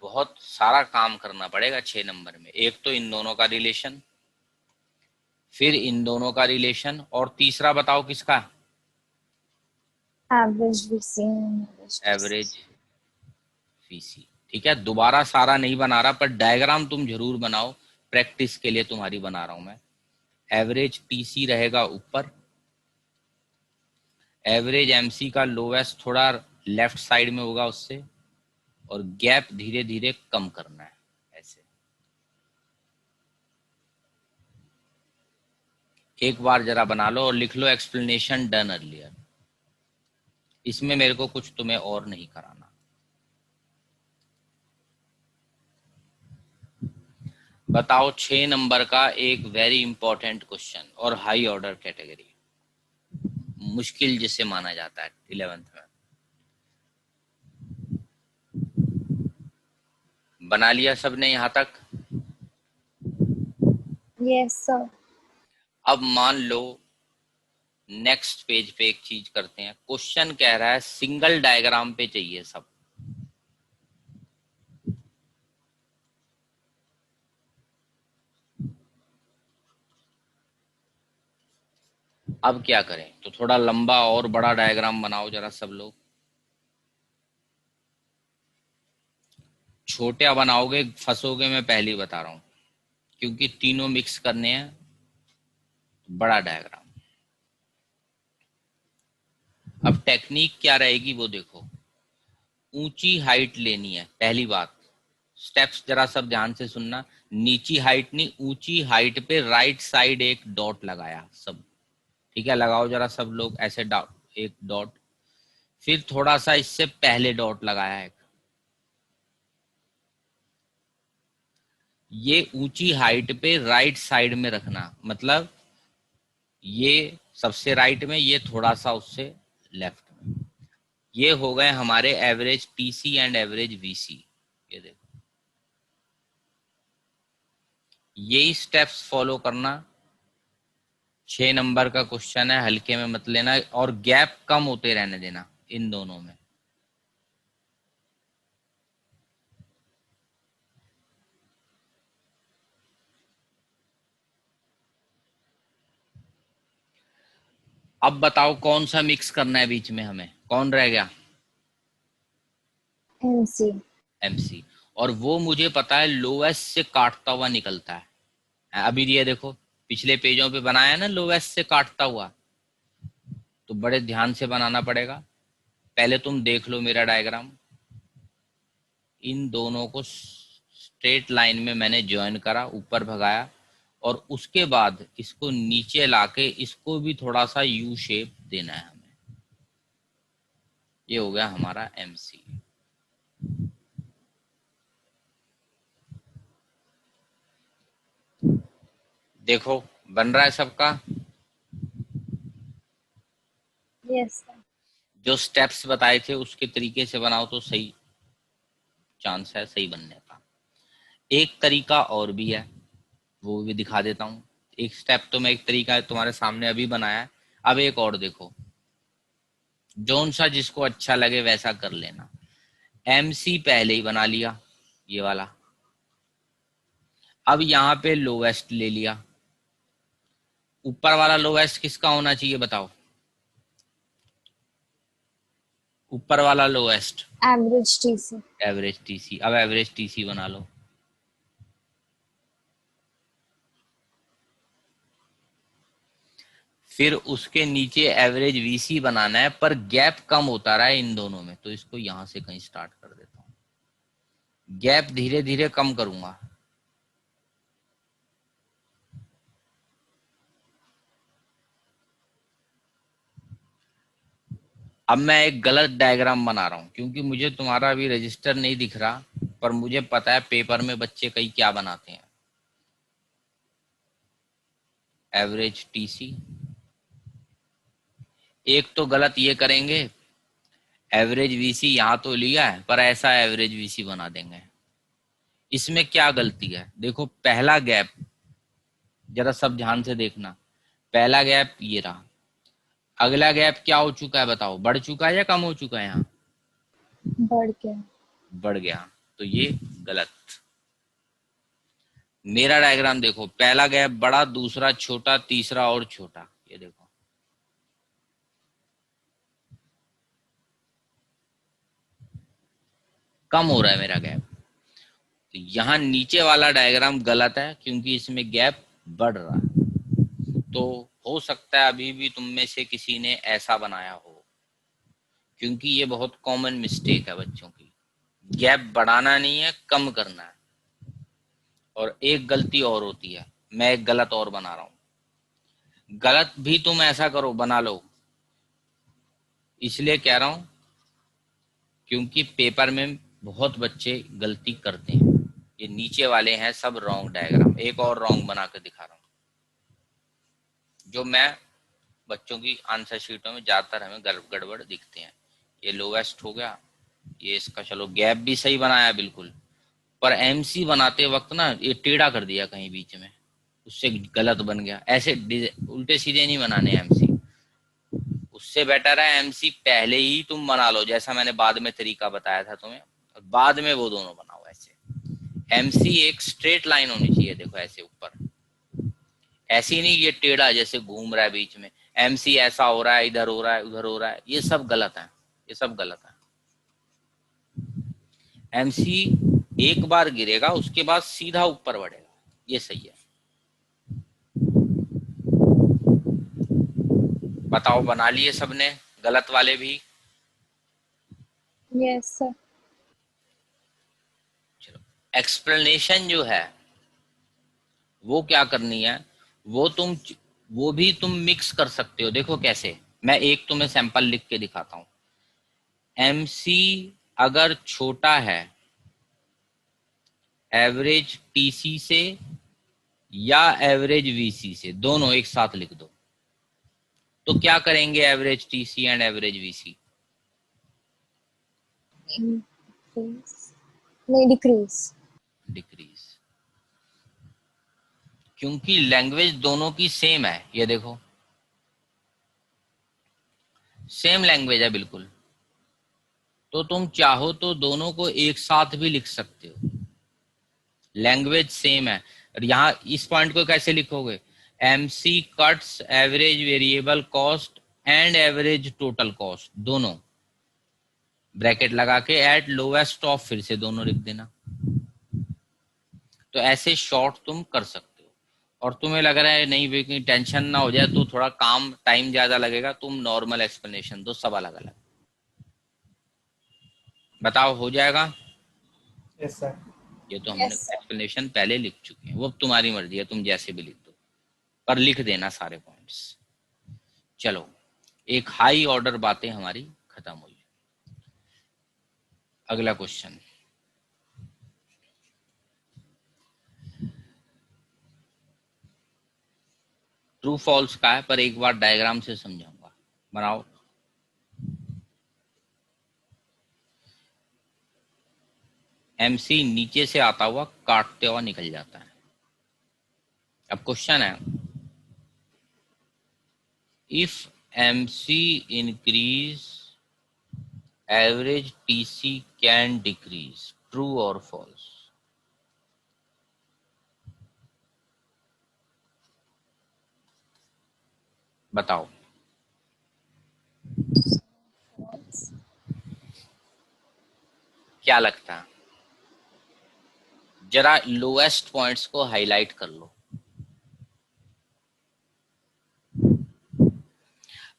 बहुत सारा काम करना पड़ेगा 6 नंबर में। एक तो इन दोनों का रिलेशन, फिर इन दोनों का रिलेशन, और तीसरा बताओ किसका? Average VC and average TC. Average VC. ठीक है, दोबारा सारा नहीं बना रहा पर डायग्राम तुम जरूर बनाओ, प्रैक्टिस के लिए तुम्हारी बना रहा हूं मैं। एवरेज टीसी रहेगा ऊपर, एवरेज एमसी का लोवेस्ट थोड़ा लेफ्ट साइड में होगा उससे, और गैप धीरे धीरे कम करना है ऐसे। एक बार जरा बना लो और लिख लो एक्सप्लेनेशन डन अर्लियर। इसमें मेरे को कुछ तुम्हें और नहीं कराना। बताओ 6 नंबर का एक वेरी इंपॉर्टेंट क्वेश्चन और हाई ऑर्डर कैटेगरी, मुश्किल जिसे माना जाता है 11th में। बना लिया सबने यहां तक? Yes sir. अब मान लो नेक्स्ट पेज पे एक चीज करते हैं। क्वेश्चन कह रहा है सिंगल डायग्राम पे चाहिए सब। अब क्या करें? तो थोड़ा लंबा और बड़ा डायग्राम बनाओ जरा सब लोग। छोटा बनाओगे फंसोगे, मैं पहले ही बता रहा हूं, क्योंकि तीनों मिक्स करने हैं। बड़ा डायग्राम। अब टेक्निक क्या रहेगी वो देखो। ऊंची हाइट लेनी है पहली बात। स्टेप्स जरा सब ध्यान से सुनना। नीची हाइट नहीं, ऊंची हाइट पे राइट साइड एक डॉट लगाया सब। ठीक है, लगाओ जरा सब लोग ऐसे डॉट, एक डॉट। फिर थोड़ा सा इससे पहले डॉट लगाया है। ये ऊंची हाइट पे राइट साइड में रखना, मतलब ये सबसे राइट में, ये थोड़ा सा उससे लेफ्ट में। ये हो गए हमारे average TC and average VC. ये देखो, यही स्टेप्स फॉलो करना। 6 नंबर का क्वेश्चन है, हल्के में मत लेना, और गैप कम होते रहने देना इन दोनों में। अब बताओ कौन सा मिक्स करना है बीच में हमें, कौन रह गया? एमसी। एमसी। और वो मुझे पता है लोएस्ट से काटता हुआ निकलता है। अभी ये देखो, पिछले पेजों पे बनाया ना लोएस्ट से काटता हुआ, तो बड़े ध्यान से बनाना पड़ेगा। पहले तुम देख लो मेरा डायग्राम। इन दोनों को स्ट्रेट लाइन में मैंने ज्वाइन करा, ऊपर भगाया, और उसके बाद इसको नीचे लाके इसको भी थोड़ा सा यू शेप देना है हमें। ये हो गया हमारा एमसी। देखो बन रहा है सबका। यस। जो स्टेप्स बताए थे उसके तरीके से बनाओ तो सही चांस है सही बनने का। एक तरीका और भी है, वो भी दिखा देता हूँ। एक स्टेप तो मैं, एक तरीका तुम्हारे सामने अभी बनाया है। अब एक और देखो, जोन सा जिसको अच्छा लगे वैसा कर लेना। एमसी पहले ही बना लिया, ये वाला। अब यहाँ पे लोवेस्ट ले लिया। ऊपर वाला लोवेस्ट किसका होना चाहिए बताओ? ऊपर वाला lowest average TC. Average TC. अब एवरेज टीसी बना लो। फिर उसके नीचे एवरेज वीसी बनाना है, पर गैप कम होता रहा है इन दोनों में, तो इसको यहां से कहीं स्टार्ट कर देता हूं। गैप धीरे धीरे कम करूंगा। अब मैं एक गलत डायग्राम बना रहा हूं, क्योंकि मुझे तुम्हारा अभी रजिस्टर नहीं दिख रहा, पर मुझे पता है पेपर में बच्चे कई क्या बनाते हैं। Average TC. एक तो गलत ये करेंगे, एवरेज वीसी यहां तो लिया है पर ऐसा एवरेज वीसी बना देंगे। इसमें क्या गलती है? देखो पहला गैप, जरा सब ध्यान से देखना। पहला गैप ये रहा। अगला गैप क्या हो चुका है बताओ? बढ़ चुका है या कम हो चुका है? यहाँ बढ़ के। बढ़ गया, तो ये गलत। मेरा डायग्राम देखो, पहला गैप बड़ा, दूसरा छोटा, तीसरा और छोटा। ये देखो, कम हो रहा है मेरा गैप। तो यहाँ नीचे वाला डायग्राम गलत है, क्योंकि इसमें गैप बढ़ रहा है। तो हो सकता है अभी भी तुम में से किसी ने ऐसा बनाया हो, क्योंकि ये बहुत कॉमन मिस्टेक है बच्चों की। गैप बढ़ाना नहीं है, कम करना है। और एक गलती और होती है, मैं एक गलत और बना रहा हूं। गलत भी तुम ऐसा करो, बना लो। इसलिए कह रहा हूं क्योंकि पेपर में बहुत बच्चे गलती करते हैं। ये नीचे वाले हैं सब रॉन्ग डायग्राम। एक और रॉन्ग बना के दिखा रहा हूं, जो मैं बच्चों की आंसर शीटों में ज्यादातर हमें गड़बड़ दिखते हैं। ये लोवेस्ट हो गया, ये इसका चलो गैप भी सही बनाया बिल्कुल, पर एमसी बनाते वक्त ना ये टेढ़ा कर दिया कहीं बीच में, उससे गलत बन गया। ऐसे उल्टे सीधे नहीं बनाने एमसी। उससे बेटर है एमसी पहले ही तुम बना लो, जैसा मैंने बाद में तरीका बताया था तुम्हें, और बाद में वो दोनों बनाओ। ऐसे एमसी एक स्ट्रेट लाइन होनी चाहिए, देखो ऐसे ऊपर, ऐसी नहीं ये टेढ़ा जैसे घूम रहा है बीच में। एमसी ऐसा हो रहा है, इधर हो रहा है, उधर हो रहा है, ये सब गलत है। ये सब गलत है। एमसी एक बार गिरेगा, उसके बाद सीधा ऊपर बढ़ेगा, ये सही है। बताओ बना लिए सबने, गलत वाले भी? Yes sir. चलो, एक्सप्लेनेशन जो है वो क्या करनी है, वो भी तुम मिक्स कर सकते हो। देखो कैसे, मैं एक तुम्हें सैंपल लिख के दिखाता हूँ। MC अगर छोटा है एवरेज TC से या एवरेज VC से, दोनों एक साथ लिख दो, तो क्या करेंगे average TC and average VC? Increase नहीं डिक्रीज। डिक्रीज, क्योंकि लैंग्वेज दोनों की सेम है। ये देखो सेम लैंग्वेज है बिल्कुल, तो तुम चाहो तो दोनों को एक साथ भी लिख सकते हो, लैंग्वेज सेम है। और यहाँ इस पॉइंट को कैसे लिखोगे? MC cuts average variable cost and average total cost, दोनों ब्रैकेट लगा के एट लोएस्ट ऑफ, फिर से दोनों लिख देना। तो ऐसे शॉर्ट तुम कर सकते हो। और तुम्हें लग रहा है नहीं भाई कहीं टेंशन ना हो जाए तो थोड़ा काम टाइम ज्यादा लगेगा, तुम नॉर्मल एक्सप्लेनेशन दो, सब अलग अलग। बताओ हो जाएगा? Yes sir. ये तो हमने एक्सप्लेनेशन पहले लिख चुके हैं, वो अब तुम्हारी मर्जी है, तुम जैसे भी लिख दो, पर लिख देना सारे पॉइंट्स। चलो एक हाई ऑर्डर बातें हमारी खत्म हुई। अगला क्वेश्चन, ट्रू फॉल्स का है, पर एक बार डायग्राम से समझाऊंगा। बनाओ। MC नीचे से आता हुआ काटते हुआ निकल जाता है। अब क्वेश्चन है, if MC increase average TC can decrease, true और फॉल्स? बताओ। क्या लगता है? जरा लोएस्ट पॉइंट्स को हाईलाइट कर लो।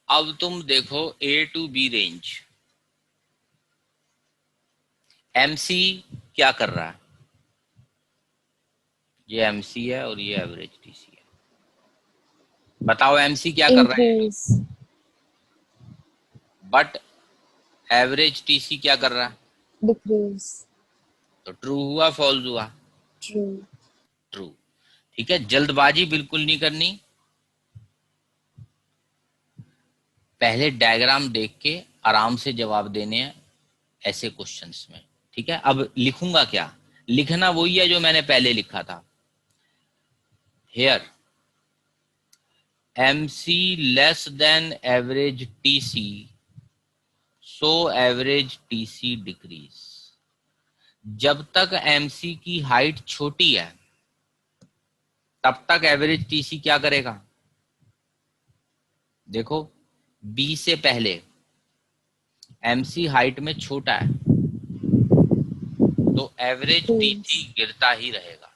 अब तुम देखो A to B range, MC क्या कर रहा है? ये MC है और ये एवरेज TC है। बताओ MC क्या कर रहा है? इंक्रीज। बट एवरेज TC क्या कर रहा है? डिक्रीज। तो ट्रू हुआ फॉल्स हुआ? ट्रू। ट्रू। ठीक है, जल्दबाजी बिल्कुल नहीं करनी, पहले डायग्राम देख के आराम से जवाब देने हैं ऐसे क्वेश्चंस में। ठीक है, अब लिखूंगा क्या? लिखना वही है जो मैंने पहले लिखा था। Here MC less than average TC, so average TC decrease. जब तक MC की हाइट छोटी है तब तक एवरेज TC क्या करेगा? देखो B से पहले MC हाइट में छोटा है तो एवरेज TC गिरता ही रहेगा।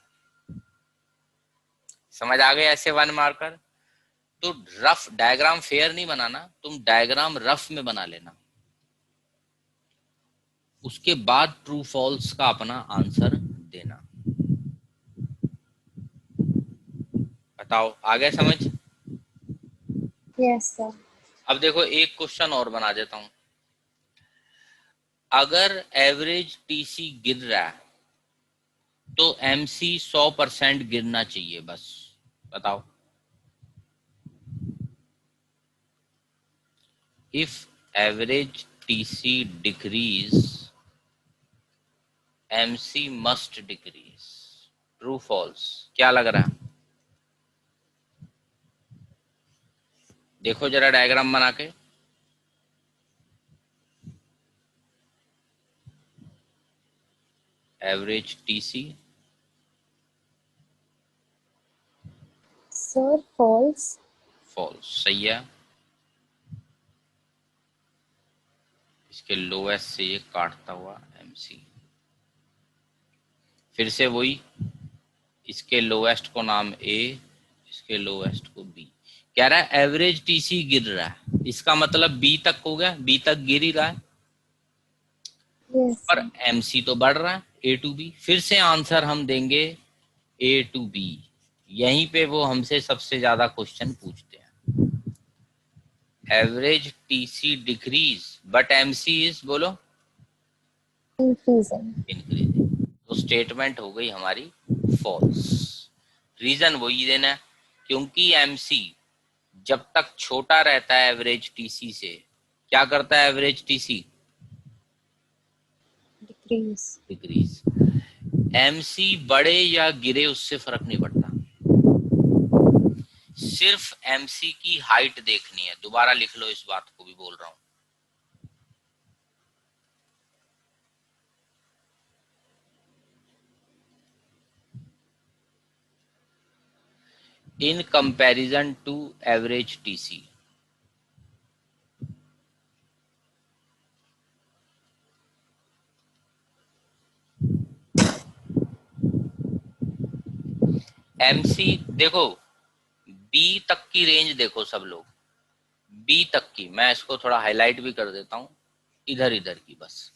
समझ आ गए? ऐसे वन मार्कर। तो रफ डायग्राम फेयर नहीं बनाना, तुम डायग्राम रफ में बना लेना, उसके बाद ट्रू फॉल्स का अपना आंसर देना। बताओ आ गया समझ? Yes sir. अब देखो एक क्वेश्चन और बना देता हूं। अगर एवरेज TC गिर रहा है तो MC 100% गिरना चाहिए बस। बताओ। If average TC decrease MC must decrease, true false? क्या लग रहा है? देखो जरा डायग्राम बना के। Average TC, sir false. False सही है। इसके लोएस्ट से ये काटता हुआ MC, फिर से वही, इसके लोएस्ट को नाम A, इसके लोएस्ट को B। कह रहा है एवरेज TC गिर रहा है, इसका मतलब B तक हो गया, B तक गिर ही रहा है, यस पर MC तो बढ़ रहा है A to B। फिर से आंसर हम देंगे A to B। यहीं पे वो हमसे सबसे ज्यादा क्वेश्चन पूछते हैं। Average TC decrease but MC is, बोलो, increasing. इंक्रीजिंग। तो स्टेटमेंट हो गई हमारी फॉल्स। रीजन वही देना है, क्योंकि एमसी जब तक छोटा रहता है एवरेज टीसी से, क्या करता है average TC? Decrease. Decrease. MC बढ़े या गिरे उससे फर्क नहीं पड़ता, सिर्फ एमसी की हाइट देखनी है। दोबारा लिख लो, इस बात को भी बोल रहा हूं। In comparison to average TC, MC देखो, बी तक की रेंज देखो सब लोग, बी तक की। मैं इसको थोड़ा हाईलाइट भी कर देता हूं, इधर इधर की, बस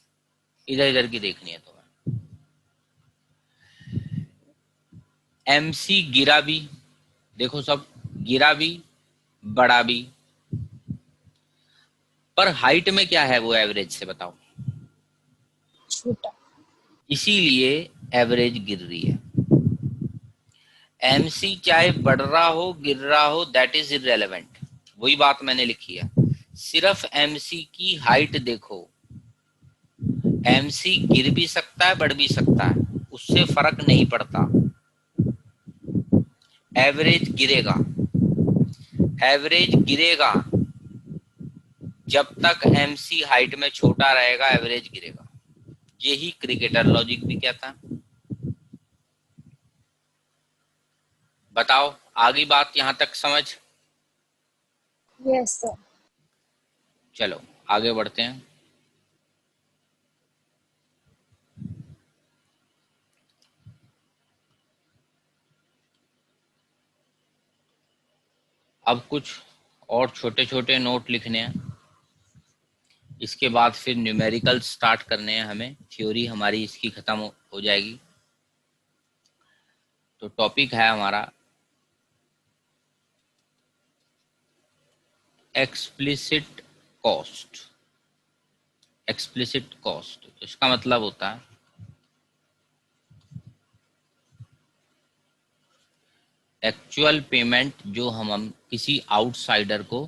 इधर इधर की देखनी है तुम्हें। एमसी गिरा भी, देखो सब, गिरा भी बढ़ा भी, पर हाइट में क्या है वो एवरेज से, बताओ? छोटा. इसीलिए एवरेज गिर रही है। एमसी चाहे बढ़ रहा हो गिर रहा हो, दैट इज इररेलेवेंट। वही बात मैंने लिखी है, सिर्फ एमसी की हाइट देखो। एमसी गिर भी सकता है बढ़ भी सकता है, उससे फर्क नहीं पड़ता। एवरेज गिरेगा, एवरेज गिरेगा जब तक एमसी हाइट में छोटा रहेगा, एवरेज गिरेगा। यही क्रिकेटर लॉजिक भी कहता है। बताओ, आगे बात यहां तक समझ? Yes, sir. चलो आगे बढ़ते हैं। अब कुछ और छोटे छोटे नोट लिखने हैं, इसके बाद फिर न्यूमेरिकल स्टार्ट करने हैं हमें। थ्योरी हमारी इसकी खत्म हो जाएगी। तो टॉपिक है हमारा एक्सप्लिसिट कॉस्ट। एक्सप्लिसिट कॉस्ट, तो इसका मतलब होता है एक्चुअल पेमेंट जो हम किसी आउटसाइडर को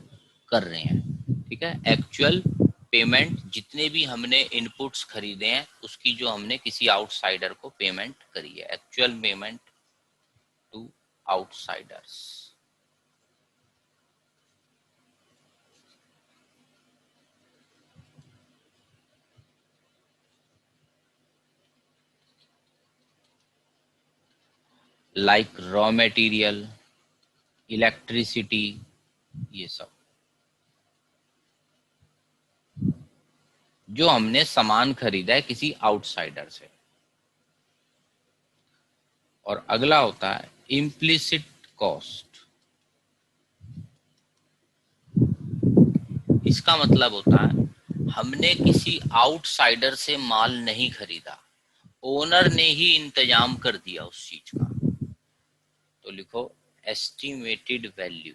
कर रहे हैं। ठीक है, एक्चुअल पेमेंट, जितने भी हमने इनपुट्स खरीदे हैं उसकी जो हमने किसी आउटसाइडर को पेमेंट करी है, actual payment to outsiders. Like raw material, electricity, ये सब जो हमने सामान खरीदा है किसी आउटसाइडर से। और अगला होता है इम्प्लिसिट कॉस्ट। इसका मतलब होता है हमने किसी आउटसाइडर से माल नहीं खरीदा, ओनर ने ही इंतजाम कर दिया उस चीज का। तो लिखो estimated value.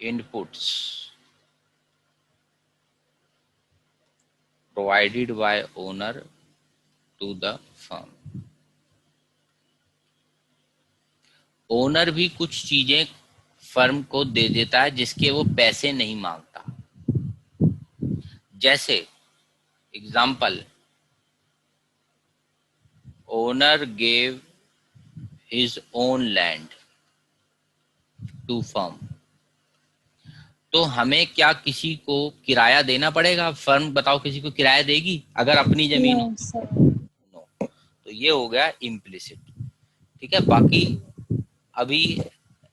Inputs provided by owner to the firm. Owner भी कुछ चीजें फर्म को दे देता है जिसके वो पैसे नहीं मांगता। जैसे example, owner gave his own land to firm. तो हमें क्या किसी को किराया देना पड़ेगा? फर्म बताओ किसी को किराया देगी अगर अपनी जमीन हो? No, sir. नो। तो ये हो गया इम्प्लिसिट। ठीक है, बाकी अभी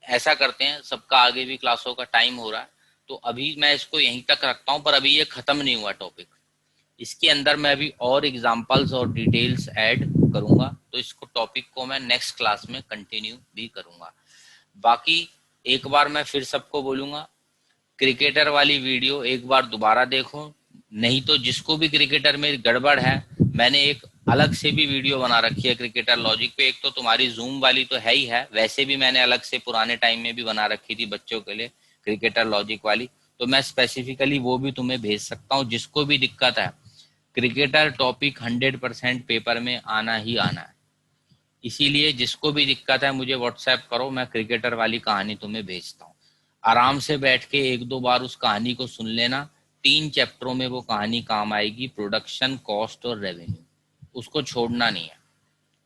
ऐसा करते हैं, सबका आगे भी क्लासों का टाइम हो रहा है, तो अभी मैं इसको यहीं तक रखता हूं, पर अभी ये खत्म नहीं हुआ टॉपिक। इसके अंदर मैं अभी और एग्जांपल्स और डिटेल्स ऐड करूंगा, तो इसको टॉपिक को मैं नेक्स्ट क्लास में कंटिन्यू भी करूंगा। बाकी एक बार मैं फिर सबको बोलूंगा, क्रिकेटर वाली वीडियो एक बार दोबारा देखो, नहीं तो जिसको भी क्रिकेटर में गड़बड़ है, मैंने एक अलग से भी वीडियो बना रखी है क्रिकेटर लॉजिक पे। एक तो तुम्हारी जूम वाली तो है ही है, वैसे भी मैंने अलग से पुराने टाइम में भी बना रखी थी बच्चों के लिए क्रिकेटर लॉजिक वाली, तो मैं स्पेसिफिकली वो भी तुम्हें भेज सकता हूँ। जिसको भी दिक्कत है, क्रिकेटर टॉपिक 100% पेपर में आना ही आना है, इसीलिए जिसको भी दिक्कत है मुझे व्हाट्सएप करो, मैं क्रिकेटर वाली कहानी तुम्हें भेजता हूँ। आराम से बैठ के एक दो बार उस कहानी को सुन लेना, 3 चैप्टरों में वो कहानी काम आएगी, प्रोडक्शन, कॉस्ट और रेवेन्यू, उसको छोड़ना नहीं है।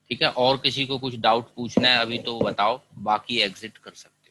ठीक है, और किसी को कुछ डाउट पूछना है अभी तो बताओ, बाकी एग्जिट कर सकते हो।